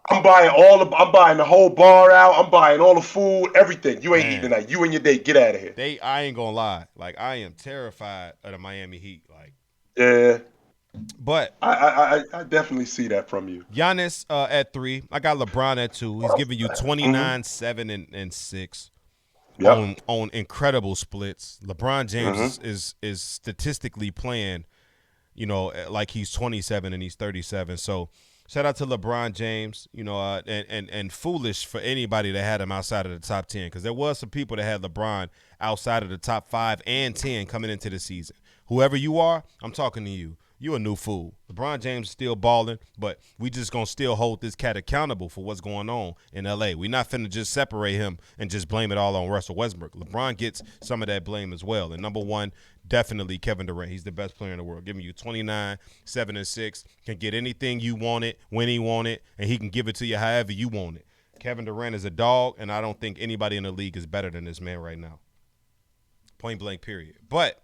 I'm buying the whole bar out. I'm buying all the food, everything. You ain't eating tonight. You and your date, get out of here. I ain't gonna lie. Like, I am terrified of the Miami Heat. Like, yeah. But I definitely see that from you. Giannis at 3. I got LeBron at 2. He's giving you 29, 7, and 6 on incredible splits. LeBron James is statistically playing, like he's 27 and he's 37. So shout out to LeBron James, and foolish for anybody that had him outside of the top 10, because there was some people that had LeBron outside of the top 5 and 10 coming into the season. Whoever you are, I'm talking to you. You a new fool. LeBron James is still balling, but we just going to still hold this cat accountable for what's going on in L.A. We're not finna just separate him and just blame it all on Russell Westbrook. LeBron gets some of that blame as well. And number 1, definitely Kevin Durant. He's the best player in the world, giving you 29, 7, and 6. Can get anything you want it, when he want it, and he can give it to you however you want it. Kevin Durant is a dog, and I don't think anybody in the league is better than this man right now. Point blank, period. But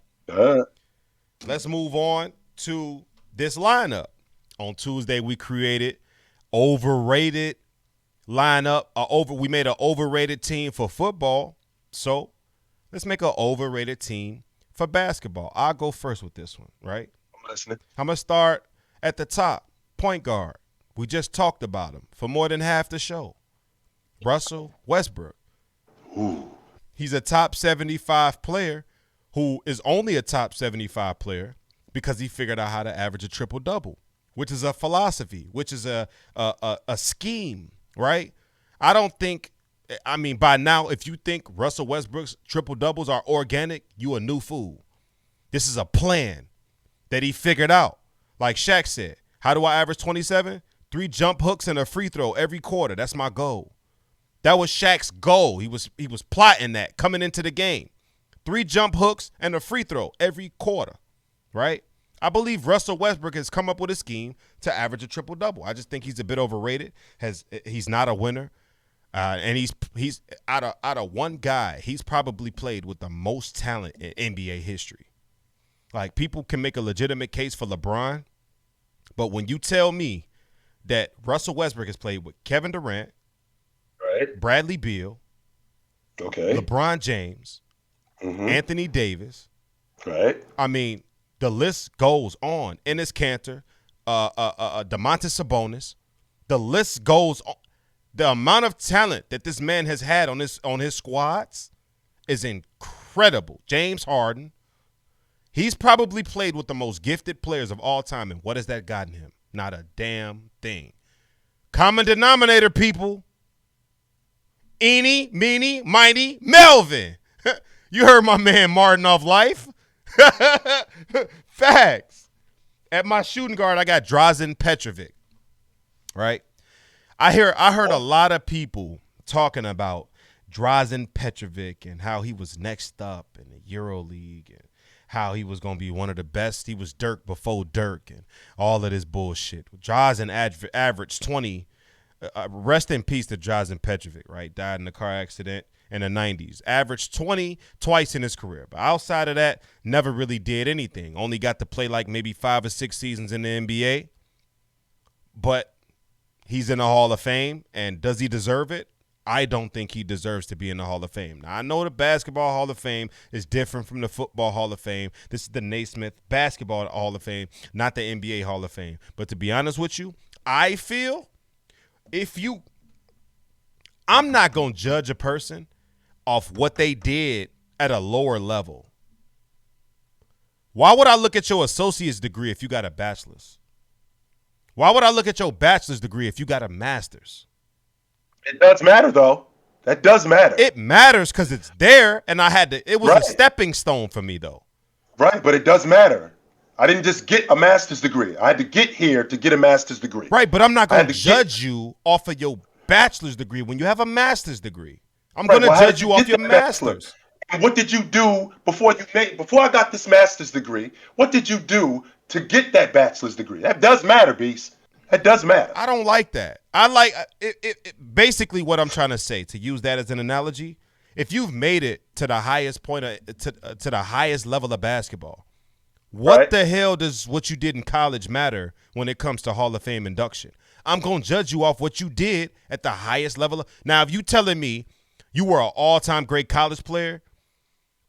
let's move on to this lineup. On Tuesday, we created overrated lineup. We made an overrated team for football. So let's make an overrated team for basketball. I'll go first with this one, right? I'm listening. I'm going to start at the top. Point guard. We just talked about him for more than half the show. Russell Westbrook. Ooh. He's a top 75 player who is only a top 75 player because he figured out how to average a triple-double, which is a philosophy, which is a scheme, right? I don't think – I mean, by now, if you think Russell Westbrook's triple-doubles are organic, you a new fool. This is a plan that he figured out. Like Shaq said, how do I average 27? 3 jump hooks and a free throw every quarter. That's my goal. That was Shaq's goal. He was plotting that coming into the game. 3 jump hooks and a free throw every quarter. Right? I believe Russell Westbrook has come up with a scheme to average a triple-double. I just think he's a bit overrated. He's not a winner. And he's out of one guy, he's probably played with the most talent in NBA history. Like, people can make a legitimate case for LeBron, but when you tell me that Russell Westbrook has played with Kevin Durant, Right. Bradley Beal, Okay. LeBron James, Anthony Davis, Right. I mean, the list goes on. Enes Kanter, Domantas Sabonis, the list goes on. The amount of talent that this man has had on his squads is incredible. James Harden, he's probably played with the most gifted players of all time, and what has that gotten him? Not a damn thing. Common denominator, people. Eeny, meeny, miny, Melvin. You heard my man Martin off Life. Facts. At my shooting guard, I got Drazen Petrovic. Right? I heard a lot of people talking about Drazen Petrovic and how he was next up in the EuroLeague and how he was going to be one of the best. He was Dirk before Dirk and all of this bullshit. Drazen averaged 20. Rest in peace to Drazen Petrovic, right? Died in a car accident in the 90s. Averaged 20 twice in his career. But outside of that, never really did anything. Only got to play like maybe 5 or 6 seasons in the NBA. But he's in the Hall of Fame, and does he deserve it? I don't think he deserves to be in the Hall of Fame. Now, I know the Basketball Hall of Fame is different from the Football Hall of Fame. This is the Naismith Basketball Hall of Fame, not the NBA Hall of Fame. But to be honest with you, I feel I'm not going to judge a person off what they did at a lower level. Why would I look at your associate's degree if you got a bachelor's? Why would I look at your bachelor's degree if you got a master's? It does matter, though. That does matter. It matters because it's there, and it was Right. a stepping stone for me, though. Right, but it does matter. I didn't just get a master's degree. I had to get here to get a master's degree. Right, but I'm not going to judge you off of your bachelor's degree when you have a master's degree. I'm going to judge you off your master's. And what did you do before I got this master's degree? What did you do to get that bachelor's degree? That does matter, Beast. That does matter. I don't like that. I like it. Basically, what I'm trying to say, to use that as an analogy, if you've made it to the highest point to the highest level of basketball, what the hell does what you did in college matter when it comes to Hall of Fame induction? I'm going to judge you off what you did at the highest level. Now, if you telling me you were an all-time great college player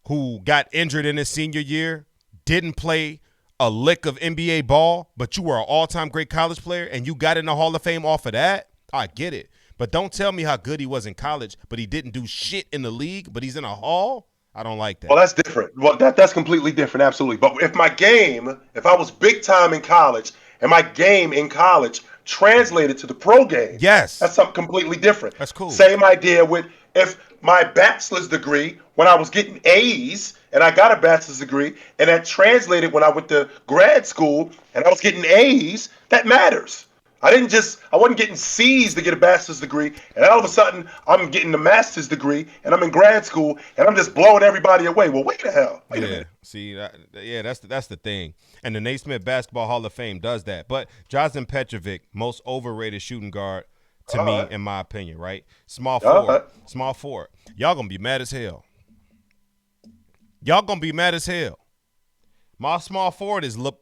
who got injured in his senior year, didn't play a lick of NBA ball, but you were an all-time great college player and you got in the Hall of Fame off of that, I get it. But don't tell me how good he was in college, but he didn't do shit in the league, but he's in a hall? I don't like that. Well, that's different. Well, that's completely different, absolutely. But if I was big time in college and my game in college translated to the pro game, yes, that's something completely different. That's cool. Same idea with if my bachelor's degree, when I was getting A's and I got a bachelor's degree, and that translated when I went to grad school and I was getting A's, that matters. I wasn't getting C's to get a bachelor's degree, and all of a sudden I'm getting the master's degree and I'm in grad school and I'm just blowing everybody away. Well, wait the hell. Wait a minute. See, that's the thing. And the Naismith Basketball Hall of Fame does that. But Drazen Petrovic, most overrated shooting guard to me, in my opinion, right? Small forward. Y'all gonna be mad as hell. My small forward is y'all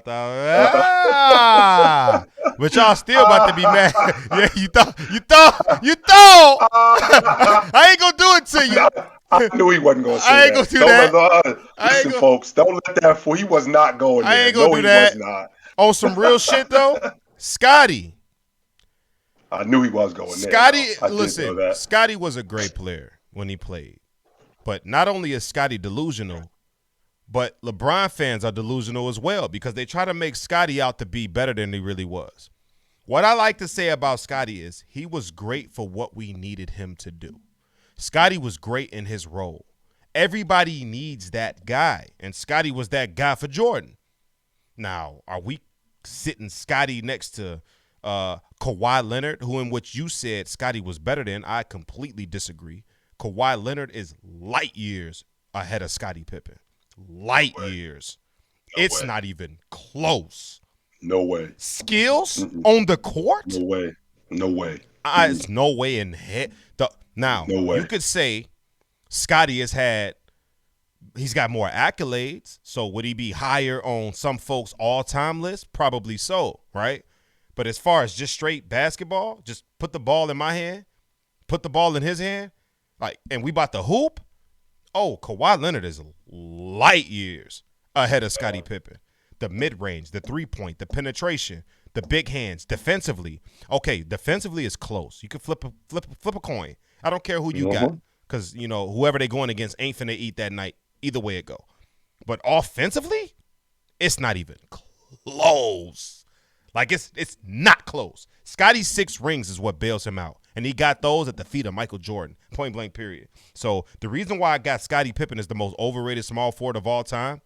thought, but y'all still about to be mad. Yeah, you thought. I ain't gonna do it to you. I knew he wasn't gonna say that. I ain't gonna do that. Listen, folks, don't let that fool. He was not going there. I ain't gonna do that. He was not. On some real shit though, Scottie. I knew he was going there. Listen, Scottie was a great player when he played. But not only is Scottie delusional, but LeBron fans are delusional as well because they try to make Scottie out to be better than he really was. What I like to say about Scottie is he was great for what we needed him to do. Scottie was great in his role. Everybody needs that guy, and Scottie was that guy for Jordan. Now, are we sitting Scottie next to Kawhi Leonard, who in which you said Scottie was better than? I completely disagree. Kawhi Leonard is light years ahead of Scottie Pippen. Light years. It's not even close. No way. Skills on the court? No way. It's no way in heck. Now, No way. you could say Scottie he's got more accolades, so would he be higher on some folks' all-time list? Probably so, right? But as far as just straight basketball, just put the ball in my hand, put the ball in his hand, and we about to hoop, Kawhi Leonard is light years ahead of Scottie Pippen. The mid-range, the three-point, the penetration, the big hands, defensively. Okay, defensively is close. You can flip a coin. I don't care who you got because, whoever they going against ain't finna eat that night. Either way it go. But offensively, it's not even close. It's not close. Scottie's 6 rings is what bails him out. And he got those at the feet of Michael Jordan, point blank period. So the reason why I got Scottie Pippen as the most overrated small forward of all time,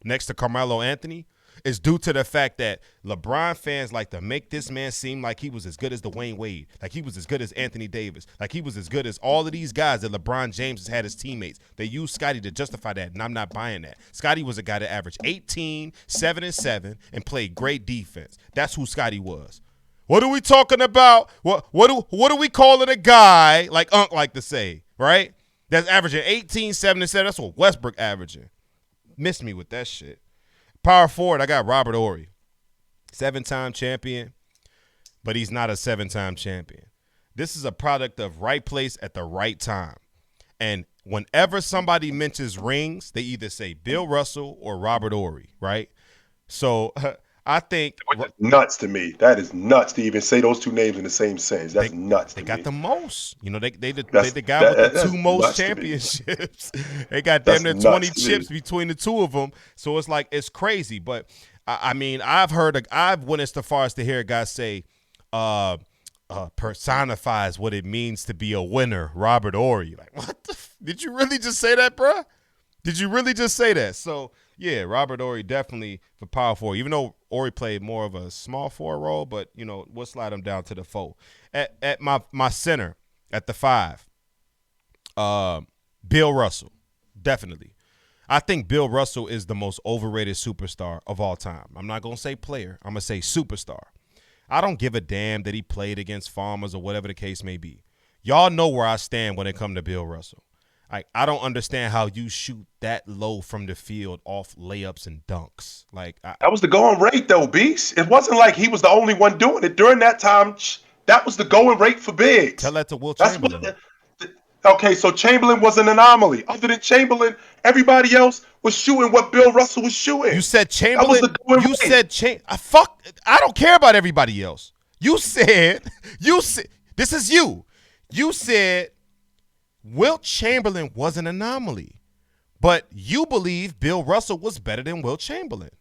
next to Carmelo Anthony, is due to the fact that LeBron fans like to make this man seem like he was as good as Dwayne Wade, like he was as good as Anthony Davis, like he was as good as all of these guys that LeBron James has had as teammates. They use Scottie to justify that, and I'm not buying that. Scottie was a guy that averaged 18, 7 and 7, and played great defense. That's who Scottie was. What are we talking about? What are we calling a guy, like Unc like to say, right? That's averaging 18, 7 and 7. That's what Westbrook averaging. Missed me with that shit. Power forward, I got Robert Horry. 7-time champion, but he's not a 7-time champion. This is a product of right place at the right time. And whenever somebody mentions rings, they either say Bill Russell or Robert Horry, right? So I think nuts to me. That is nuts to even say those two names in the same sentence. That's nuts to me. They got the most. They the guy with the 2 most championships. They got damn near 20 chips between the two of them. So it's crazy. But I mean, I've went as far as to hear a guy say, personifies what it means to be a winner, Robert Horry. Like, what the did you really just say that, bruh? Did you really just say that? So yeah, Robert Horry definitely for power forward, even though Horry played more of a small forward role, but, we'll slide him down to the 4. At my center, at the 5, Bill Russell, definitely. I think Bill Russell is the most overrated superstar of all time. I'm not going to say player. I'm going to say superstar. I don't give a damn that he played against Farmers or whatever the case may be. Y'all know where I stand when it comes to Bill Russell. I don't understand how you shoot that low from the field off layups and dunks. That was the going rate, though, Beast. It wasn't like he was the only one doing it. During that time, that was the going rate for bigs. Tell that to Will Chamberlain. Okay, so Chamberlain was an anomaly. Other than Chamberlain, everybody else was shooting what Bill Russell was shooting. You said Chamberlain. You said I don't care about everybody else. You said this is you. You said Wilt Chamberlain was an anomaly, but you believe Bill Russell was better than Wilt Chamberlain.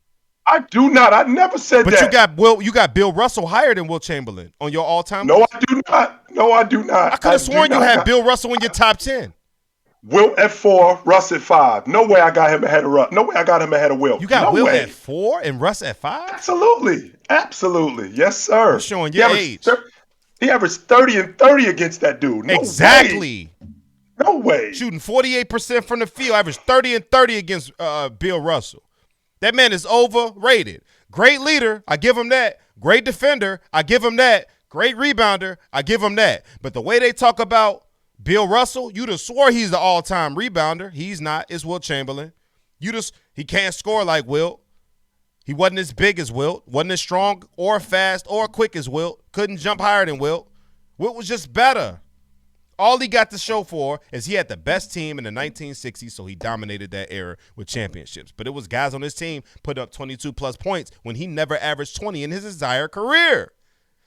I do not. I never said that. But you got Bill Russell higher than Wilt Chamberlain on your all-time list? I do not. No, I do not. I could have sworn you had Bill Russell in your top 10. Wilt at 4, Russ at 5. No way I got him ahead of Russ. No way I got him ahead of Wilt. You got Wilt at 4 and Russ at 5? Absolutely. Yes, sir. You're showing your age. He averaged 30 and 30 against that dude. No exactly. Way. No way. Shooting 48% from the field, averaged 30 and 30 against Bill Russell. That man is overrated. Great leader, I give him that. Great defender, I give him that. Great rebounder, I give him that. But the way they talk about Bill Russell, you'd have swore he's the all-time rebounder. He's not. It's Wilt Chamberlain. He can't score like Wilt. He wasn't as big as Wilt. Wasn't as strong or fast or quick as Wilt. Couldn't jump higher than Wilt. Wilt was just better. All he got to show for is he had the best team in the 1960s, so he dominated that era with championships. But it was guys on his team put up 22-plus points when he never averaged 20 in his entire career.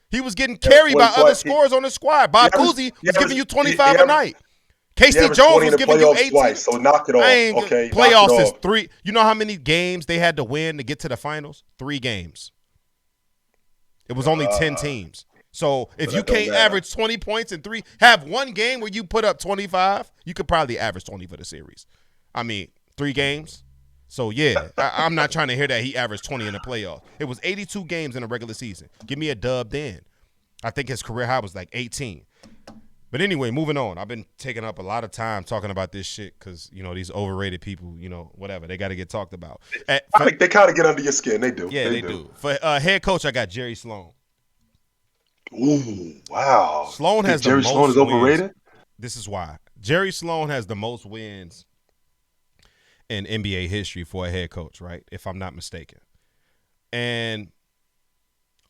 He was getting carried by other scorers on the squad. Bob Cousy was giving you 25 a night. Casey Jones was giving you 18. Twice, so knock it off. Okay, playoffs is 3. You know how many games they had to win to get to the finals? 3 games. It was only 10 teams. So if you can't average 20 points in 3, have one game where you put up 25, you could probably average 20 for the series. I mean, 3 games. So, yeah, I'm not trying to hear that he averaged 20 in the playoffs. It was 82 games in a regular season. Give me a dub then. I think his career high was like 18. But anyway, moving on. I've been taking up a lot of time talking about this shit because, these overrated people, whatever. They got to get talked about. I think they kind of get under your skin. They do. Yeah, they do. For head coach, I got Jerry Sloan. Ooh, wow. Sloan Think has the Jerry Sloan is most wins. overrated? This is why. Jerry Sloan has the most wins in NBA history for a head coach, right? If I'm not mistaken. And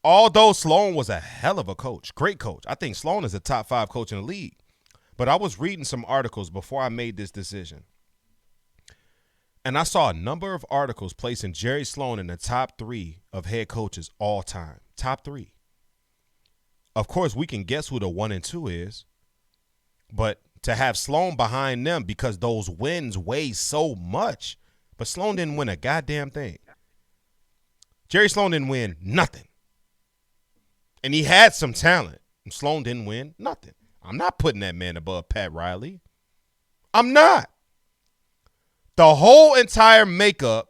although Sloan was a hell of a coach, great coach, I think Sloan is a top 5 coach in the league. But I was reading some articles before I made this decision. And I saw a number of articles placing Jerry Sloan in the top 3 of head coaches all time. Top 3. Of course, we can guess who the 1 and 2 is. But to have Sloan behind them because those wins weigh so much. But Sloan didn't win a goddamn thing. Jerry Sloan didn't win nothing. And he had some talent. And Sloan didn't win nothing. I'm not putting that man above Pat Riley. I'm not. The whole entire makeup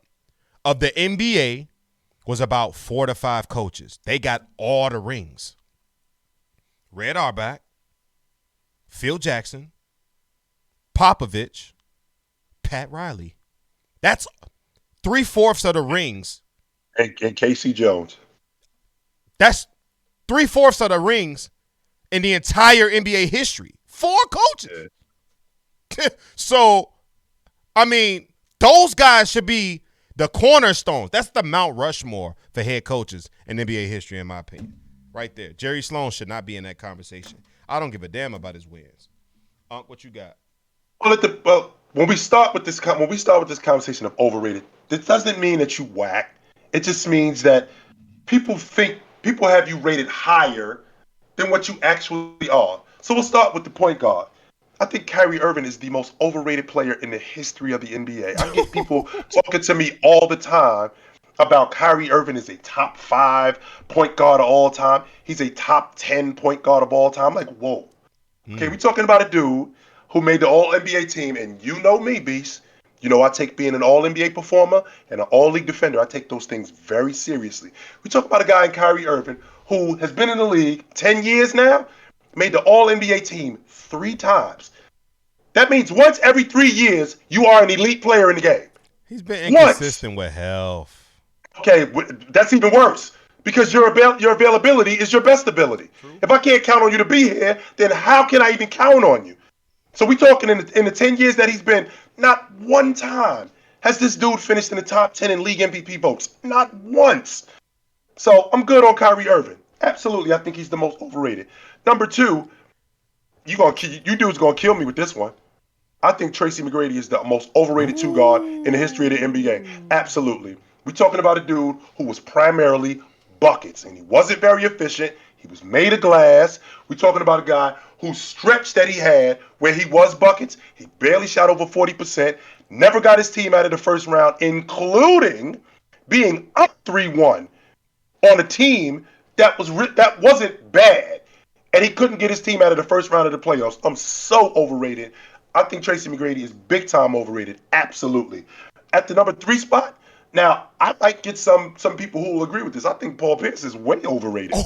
of the NBA was about 4 to 5 coaches. They got all the rings. Red Auerbach, Phil Jackson, Popovich, Pat Riley. That's 3/4 of the rings. And Casey Jones. That's 3/4 of the rings in the entire NBA history. 4 coaches. Yeah. So, I mean, those guys should be the cornerstones. That's the Mount Rushmore for head coaches in NBA history, in my opinion. Right there. Jerry Sloan should not be in that conversation. I don't give a damn about his wins. Unc, what you got? Well, when we start with this conversation of overrated, this doesn't mean that you whack. It just means that people have you rated higher than what you actually are. So we'll start with the point guard. I think Kyrie Irving is the most overrated player in the history of the NBA. I get people talking to me all the time about Kyrie Irving is a top 5 point guard of all time. He's a top 10 point guard of all time. I'm like, whoa. Okay, we're talking about a dude who made the All-NBA team, and you know me, Beast. You know I take being an All-NBA performer and an All-League defender, I take those things very seriously. We talk about a guy in Kyrie Irving who has been in the league 10 years now, made the All-NBA team 3 times. That means once every 3 years, you are an elite player in the game. He's been inconsistent with health. Okay, that's even worse because your availability is your best ability. True. If I can't count on you to be here, then how can I even count on you? So we talking in the 10 years that he's been, not one time has this dude finished in the top 10 in league MVP votes. Not once. So I'm good on Kyrie Irving. Absolutely, I think he's the most overrated. Number 2, you dudes gonna kill me with this one. I think Tracy McGrady is the most overrated 2 guard in the history of the NBA. Absolutely. We're talking about a dude who was primarily buckets, and he wasn't very efficient. He was made of glass. We're talking about a guy whose stretch that he had where he was buckets, he barely shot over 40%, never got his team out of the first round, including being up 3-1 on a team that wasn't bad, and he couldn't get his team out of the first round of the playoffs. I'm so overrated. I think Tracy McGrady is big time overrated. Absolutely. At the number 3 spot, now I might get some people who will agree with this. I think Paul Pierce is way overrated.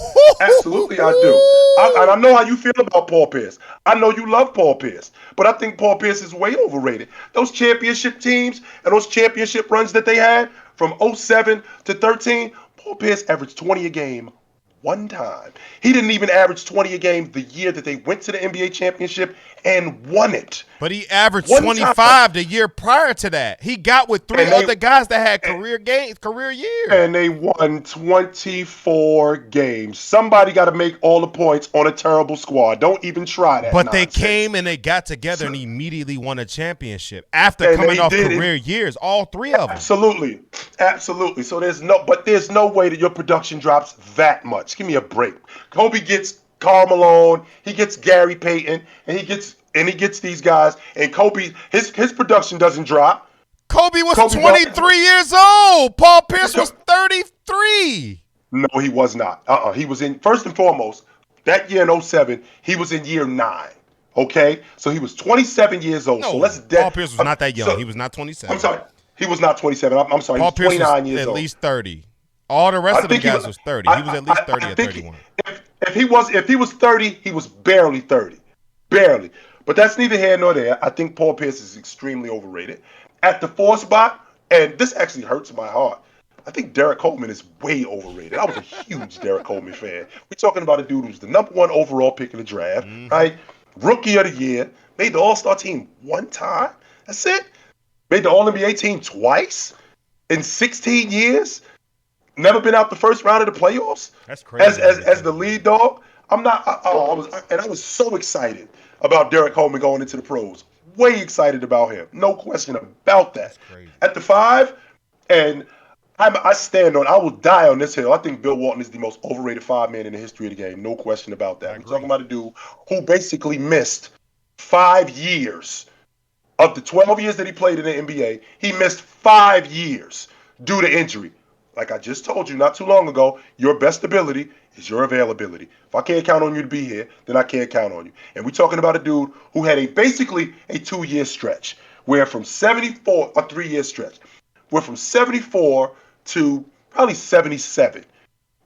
Absolutely, I do. I know how you feel about Paul Pierce. I know you love Paul Pierce, but I think Paul Pierce is way overrated. Those championship teams and those championship runs that they had from 07 to 13, Paul Pierce averaged 20 a game. One time. He didn't even average 20 a game the year that they went to the NBA championship and won it. But he averaged 25 the year prior to that. He got with 3 other guys that had career years. And they won 24 games. Somebody got to make all the points on a terrible squad. Don't even try that. But nonsense. They came and they got together and immediately won a championship after coming off career years. All 3 of them. Absolutely. So there's no way that your production drops that much. Give me a break. Kobe gets Karl Malone, he gets Gary Payton, and he gets these guys. And Kobe, his production doesn't drop. Kobe was 23 years old. Paul Pierce was 33. No, he was not. He was in, first and foremost, that year in 07, he was in year 9. Okay? So he was 27 years old. No, so let's Paul Pierce was not that young. He was not 27. I'm sorry. He was not 27. I'm sorry. Paul he was 29 Pierce was years old. At least 30. All the rest of the guys was 30. He was at least 30 or 31. If he was 30, he was barely 30. Barely. But that's neither here nor there. I think Paul Pierce is extremely overrated. At the 4 spot, and this actually hurts my heart, I think Derek Coleman is way overrated. I was a huge Derek Coleman fan. We're talking about a dude who's the #1 overall pick in the draft, right? Rookie of the year, made the All-Star team one time. That's it. Made the All-NBA team twice in 16 years. Never been out the first round of the playoffs. That's crazy. As the lead dog. I was so excited about Derek Coleman going into the pros. Way excited about him. No question about that. That's crazy. At the 5, and I will die on this hill. I think Bill Walton is the most overrated 5-man in the history of the game. No question about that. We're talking about a dude who basically missed 5 years. Of the 12 years that he played in the NBA, he missed 5 years due to injury. Like I just told you not too long ago, your best ability is your availability. If I can't count on you to be here, then I can't count on you. And we're talking about a dude who had basically a 2-year stretch, where from 74, a 3-year stretch, where from 74 to probably 77,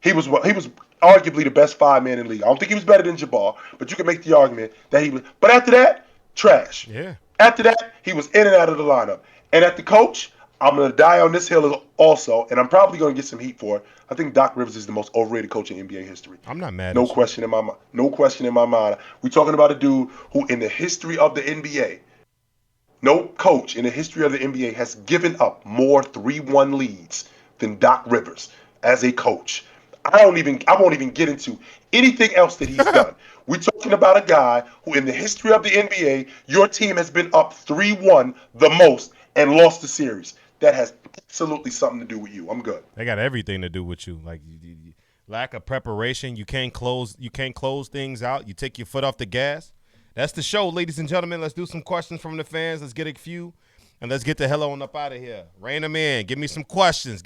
he was arguably the best 5-man in the league. I don't think he was better than Jabbar, but you can make the argument that he was. But after that, trash. Yeah. After that, he was in and out of the lineup. And at the coach, I'm going to die on this hill also, and I'm probably going to get some heat for it. I think Doc Rivers is the most overrated coach in NBA history. I'm not mad. No question in my mind. No question in my mind. We're talking about a dude who, in the history of the NBA, no coach in the history of the NBA has given up more 3-1 leads than Doc Rivers as a coach. I won't even get into anything else that he's done. We're talking about a guy who, in the history of the NBA, your team has been up 3-1 the most and lost the series. That has absolutely something to do with you. I'm good. They got everything to do with you. Like lack of preparation. You can't close things out. You take your foot off the gas. That's the show, ladies and gentlemen. Let's do some questions from the fans. Let's get a few, and let's get the hell on up out of here. Rein them in. Give me some questions.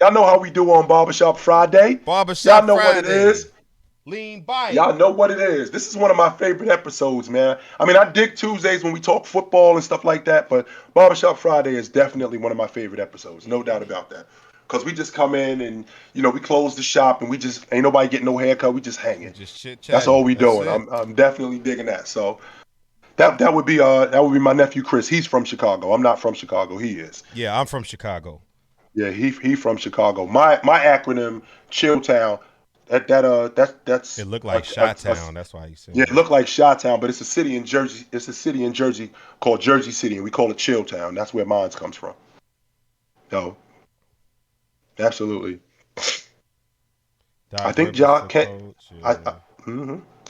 Y'all know how we do on Barbershop Friday. Y'all know Friday. What it is. Lean by. Y'all know what it is. This is one of my favorite episodes, man. I mean, I dig Tuesdays when we talk football and stuff like that, but Barbershop Friday is definitely one of my favorite episodes. No doubt about that. Because we just come in and, we close the shop and we just, ain't nobody getting no haircut. We just hanging. Just chit-chatting. That's all we doing. I'm definitely digging that. So that would be my nephew Chris. He's from Chicago. I'm not from Chicago. He is. Yeah, I'm from Chicago. Yeah, he from Chicago. My acronym, Chilltown. That's it looked like Chi-Town. That's why you said. Yeah, it looked like Chi-Town, but it's a city in Jersey. It's a city in Jersey called Jersey City, and we call it Chilltown. That's where mine comes from. So, absolutely. I think Ja can.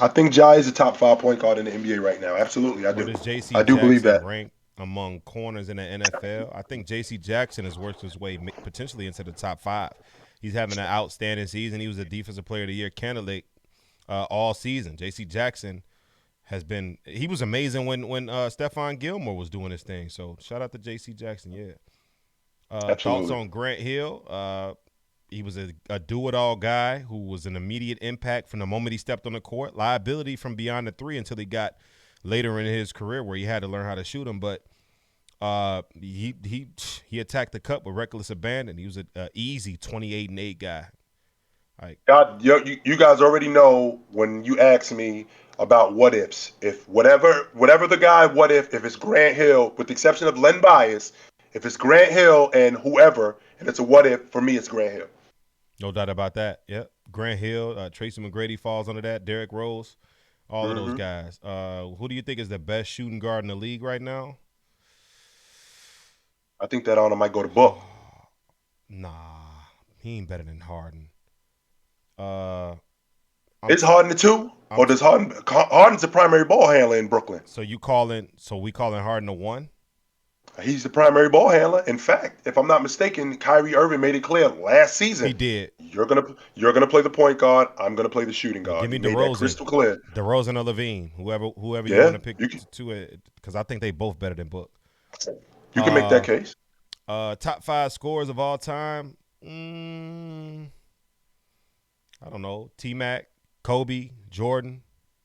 I think Ja is a top 5 point guard in the NBA right now. Absolutely, I do. I do believe that. Rank among corners in the NFL. I think J.C. Jackson has worked his way potentially into the top 5. He's having an outstanding season. He was a Defensive Player of the Year candidate all season. J.C. Jackson he was amazing when Stephon Gilmore was doing his thing. So shout out to J.C. Jackson. Yeah. Thoughts on Grant Hill? He was a do-it-all guy who was an immediate impact from the moment he stepped on the court. Liability from beyond the 3 until he got later in his career where he had to learn how to shoot them. But he attacked the cup with reckless abandon. He was an easy 28-8 guy. Like, God, you guys already know when you ask me about what ifs. If whatever the guy, what if it's Grant Hill, with the exception of Len Bias, if it's Grant Hill and whoever, and it's a what if, for me it's Grant Hill. No doubt about that. Yep. Grant Hill, Tracy McGrady falls under that. Derrick Rose, all of those guys. Who do you think is the best shooting guard in the league right now? I think that honor might go to Book. Nah, he ain't better than Harden. It's Harden too, or does Harden's the primary ball handler in Brooklyn? So we calling Harden a 1? He's the primary ball handler. In fact, if I'm not mistaken, Kyrie Irving made it clear last season. He did. You're gonna play the point guard. I'm gonna play the shooting guard. Give me DeRozan. Made that crystal clear. DeRozan or Levine, whoever you want to pick to it, because I think they both better than Book. You can make that case. Top 5 scorers of all time. I don't know. T-Mac, Kobe, Jordan,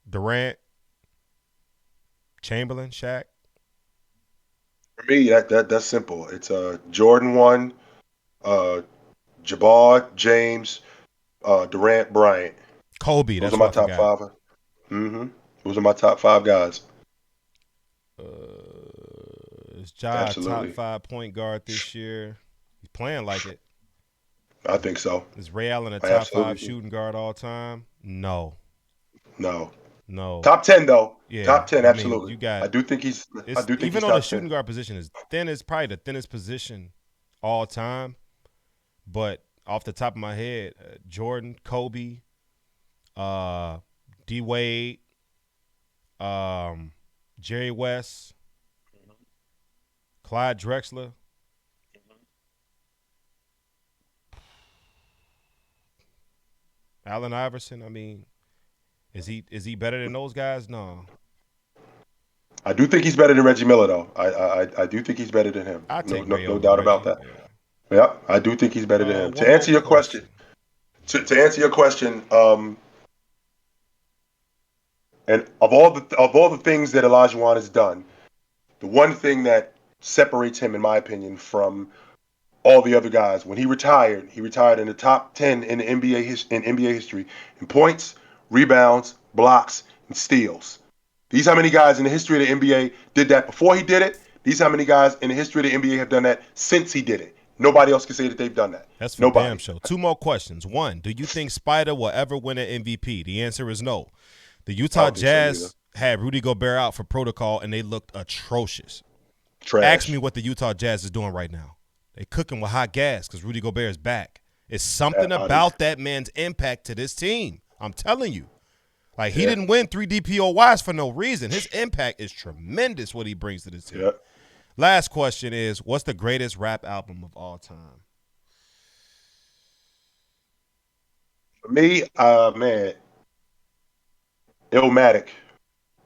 Durant, Chamberlain, Shaq. For me, that's simple. It's Jordan 1, Jabbar, James, Durant, Bryant. Kobe. Those are my top 5. Those are my top 5 guys. It's Ja, top Absolutely. 5 point guard this year. He's playing like it. I think so. Is Ray Allen a I top absolutely 5 do. shooting guard all time? No. No. No. Top 10 though. Yeah. Top 10, I mean, absolutely. you got I it's do think even he's though the top 10. shooting guard position is thin, it's probably the thinnest position all time. But off the top of my head, Jordan, Kobe, D Wade, Jerry West, Clyde Drexler. Allen Iverson. I mean, is he better than those guys? No. I do think he's better than Reggie Miller though. I do think he's better than him. I No take no Ray no over doubt about Reggie. that. Yeah. Yeah, I do think he's better than him. To One more answer your question, question. to answer your question, and of all the things that Olajuwon has done, the one thing that separates him, in my opinion, from all the other guys, when he retired in the top 10 in the NBA history in points, rebounds, blocks, and steals. These how many guys in the history of the NBA did that before he did it. These how many guys in the history of the NBA have done that since he did it. Nobody else can say that they've done that. That's for damn Nobody. sure. 2 more questions. One, do you think Spider will ever win an MVP? The answer is no. The I Utah don't think so either. Jazz had Rudy Gobert out for protocol, and they looked atrocious. Trash. Ask me what the Utah Jazz is doing right now. They cooking with hot gas because Rudy Gobert is back. It's something about that man's impact to this team. I'm telling you. Like, he didn't win 3 DPOYs for no reason. His impact is tremendous, what he brings to this team. Yeah. Last question is, what's the greatest rap album of all time? For me, man, Illmatic.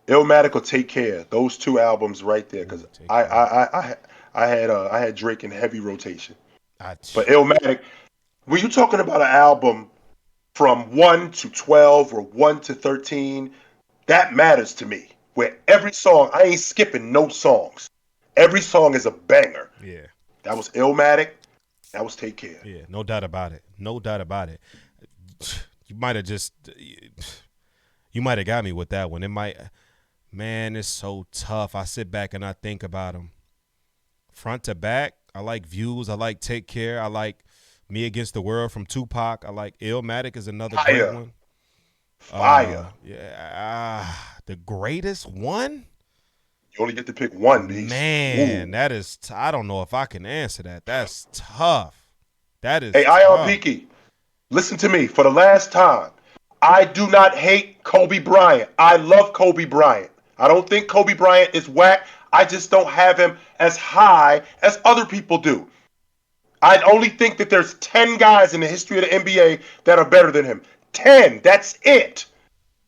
Illmatic will Take Care. Those 2 albums right there, because Take I, Care. I had Drake in heavy rotation. I, But Illmatic, when you're talking about an album from 1 to 12 or 1 to 13, that matters to me. Where every song, I ain't skipping no songs. Every song is a banger. yeah. That was Illmatic. That was Take Care. Yeah, no doubt about it. No doubt about it. You might have got me with that one. It might, man, it's so tough. I sit back and I think about them. Front to back, I like Views. I like Take Care. I like Me Against the World from Tupac. I like Illmatic is another great Fire. one. Fire. The greatest one? You only get to pick one, Beast. Man, Ooh. that is I don't know if I can answer that. That's tough. That is Hey, tough. Ion Peaky, listen to me for the last time. I do not hate Kobe Bryant. I love Kobe Bryant. I don't think Kobe Bryant is whack. I just don't have him as high as other people do. I only think that there's 10 guys in the history of the NBA that are better than him. 10. That's it.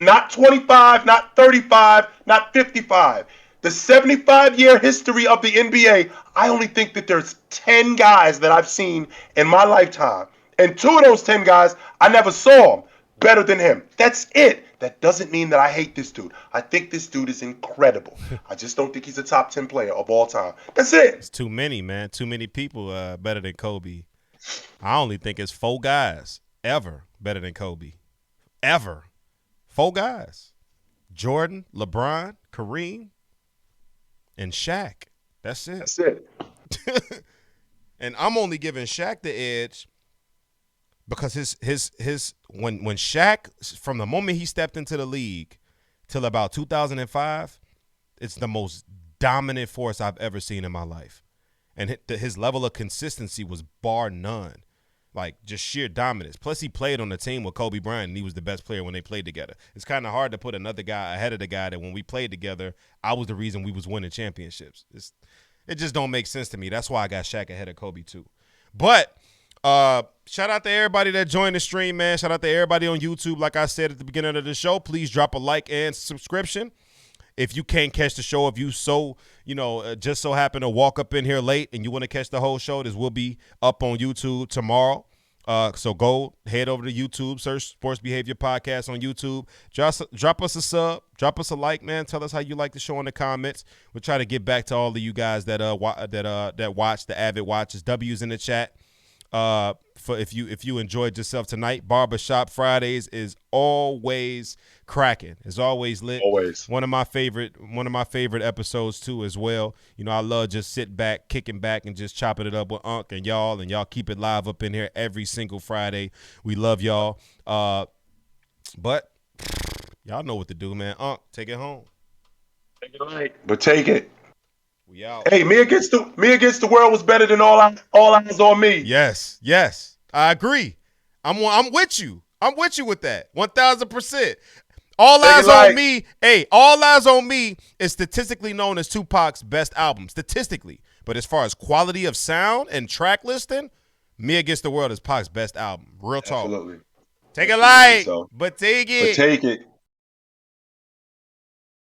Not 25, not 35, not 55. The 75-year history of the NBA, I only think that there's 10 guys that I've seen in my lifetime. And 2 of those 10 guys, I never saw them better than him. That's it. That doesn't mean that I hate this dude. I think this dude is incredible. I just don't think he's a top 10 player of all time. That's it. It's too many, man. Too many people better than Kobe. I only think it's 4 guys ever better than Kobe. Ever. 4 guys. Jordan, LeBron, Kareem, and Shaq. That's it. That's it. And I'm only giving Shaq the edge because his when Shaq, from the moment he stepped into the league till about 2005, it's the most dominant force I've ever seen in my life. And his level of consistency was bar none. Like, just sheer dominance. Plus, he played on the team with Kobe Bryant, and he was the best player when they played together. It's kind of hard to put another guy ahead of the guy that when we played together, I was the reason we was winning championships. It just don't make sense to me. That's why I got Shaq ahead of Kobe, too. But shout out to everybody that joined the stream, man. Shout out to everybody on YouTube. Like I said at the beginning of the show, please drop a like and subscription. If you can't catch the show, if you just so happen to walk up in here late and you want to catch the whole show, this will be up on YouTube tomorrow. So go head over to YouTube, search Sports Behavior Podcast on YouTube. Drop us a sub, drop us a like, man. Tell us how you like the show in the comments. We'll try to get back to all of you guys that watch, the avid watchers. W's in the chat. For if you enjoyed yourself tonight, Barbershop Fridays is always cracking. It's always lit. Always. One of my favorite episodes too as well. You know, I love just sitting back, kicking back, and just chopping it up with Unc and y'all keep it live up in here every single Friday. We love y'all. But y'all know what to do, man. Unc, take it home. Take it light, but take it. We out. Hey, me against the world was better than all eyes on me. Yes, I agree. I'm with you. I'm with you with that. 1,000%. All Eyes on Me. Hey, All Eyes on Me is statistically known as Tupac's best album, statistically. But as far as quality of sound and track listing, Me Against the World is Pac's best album. Real talk. Absolutely. Take it light, but take it. But take it.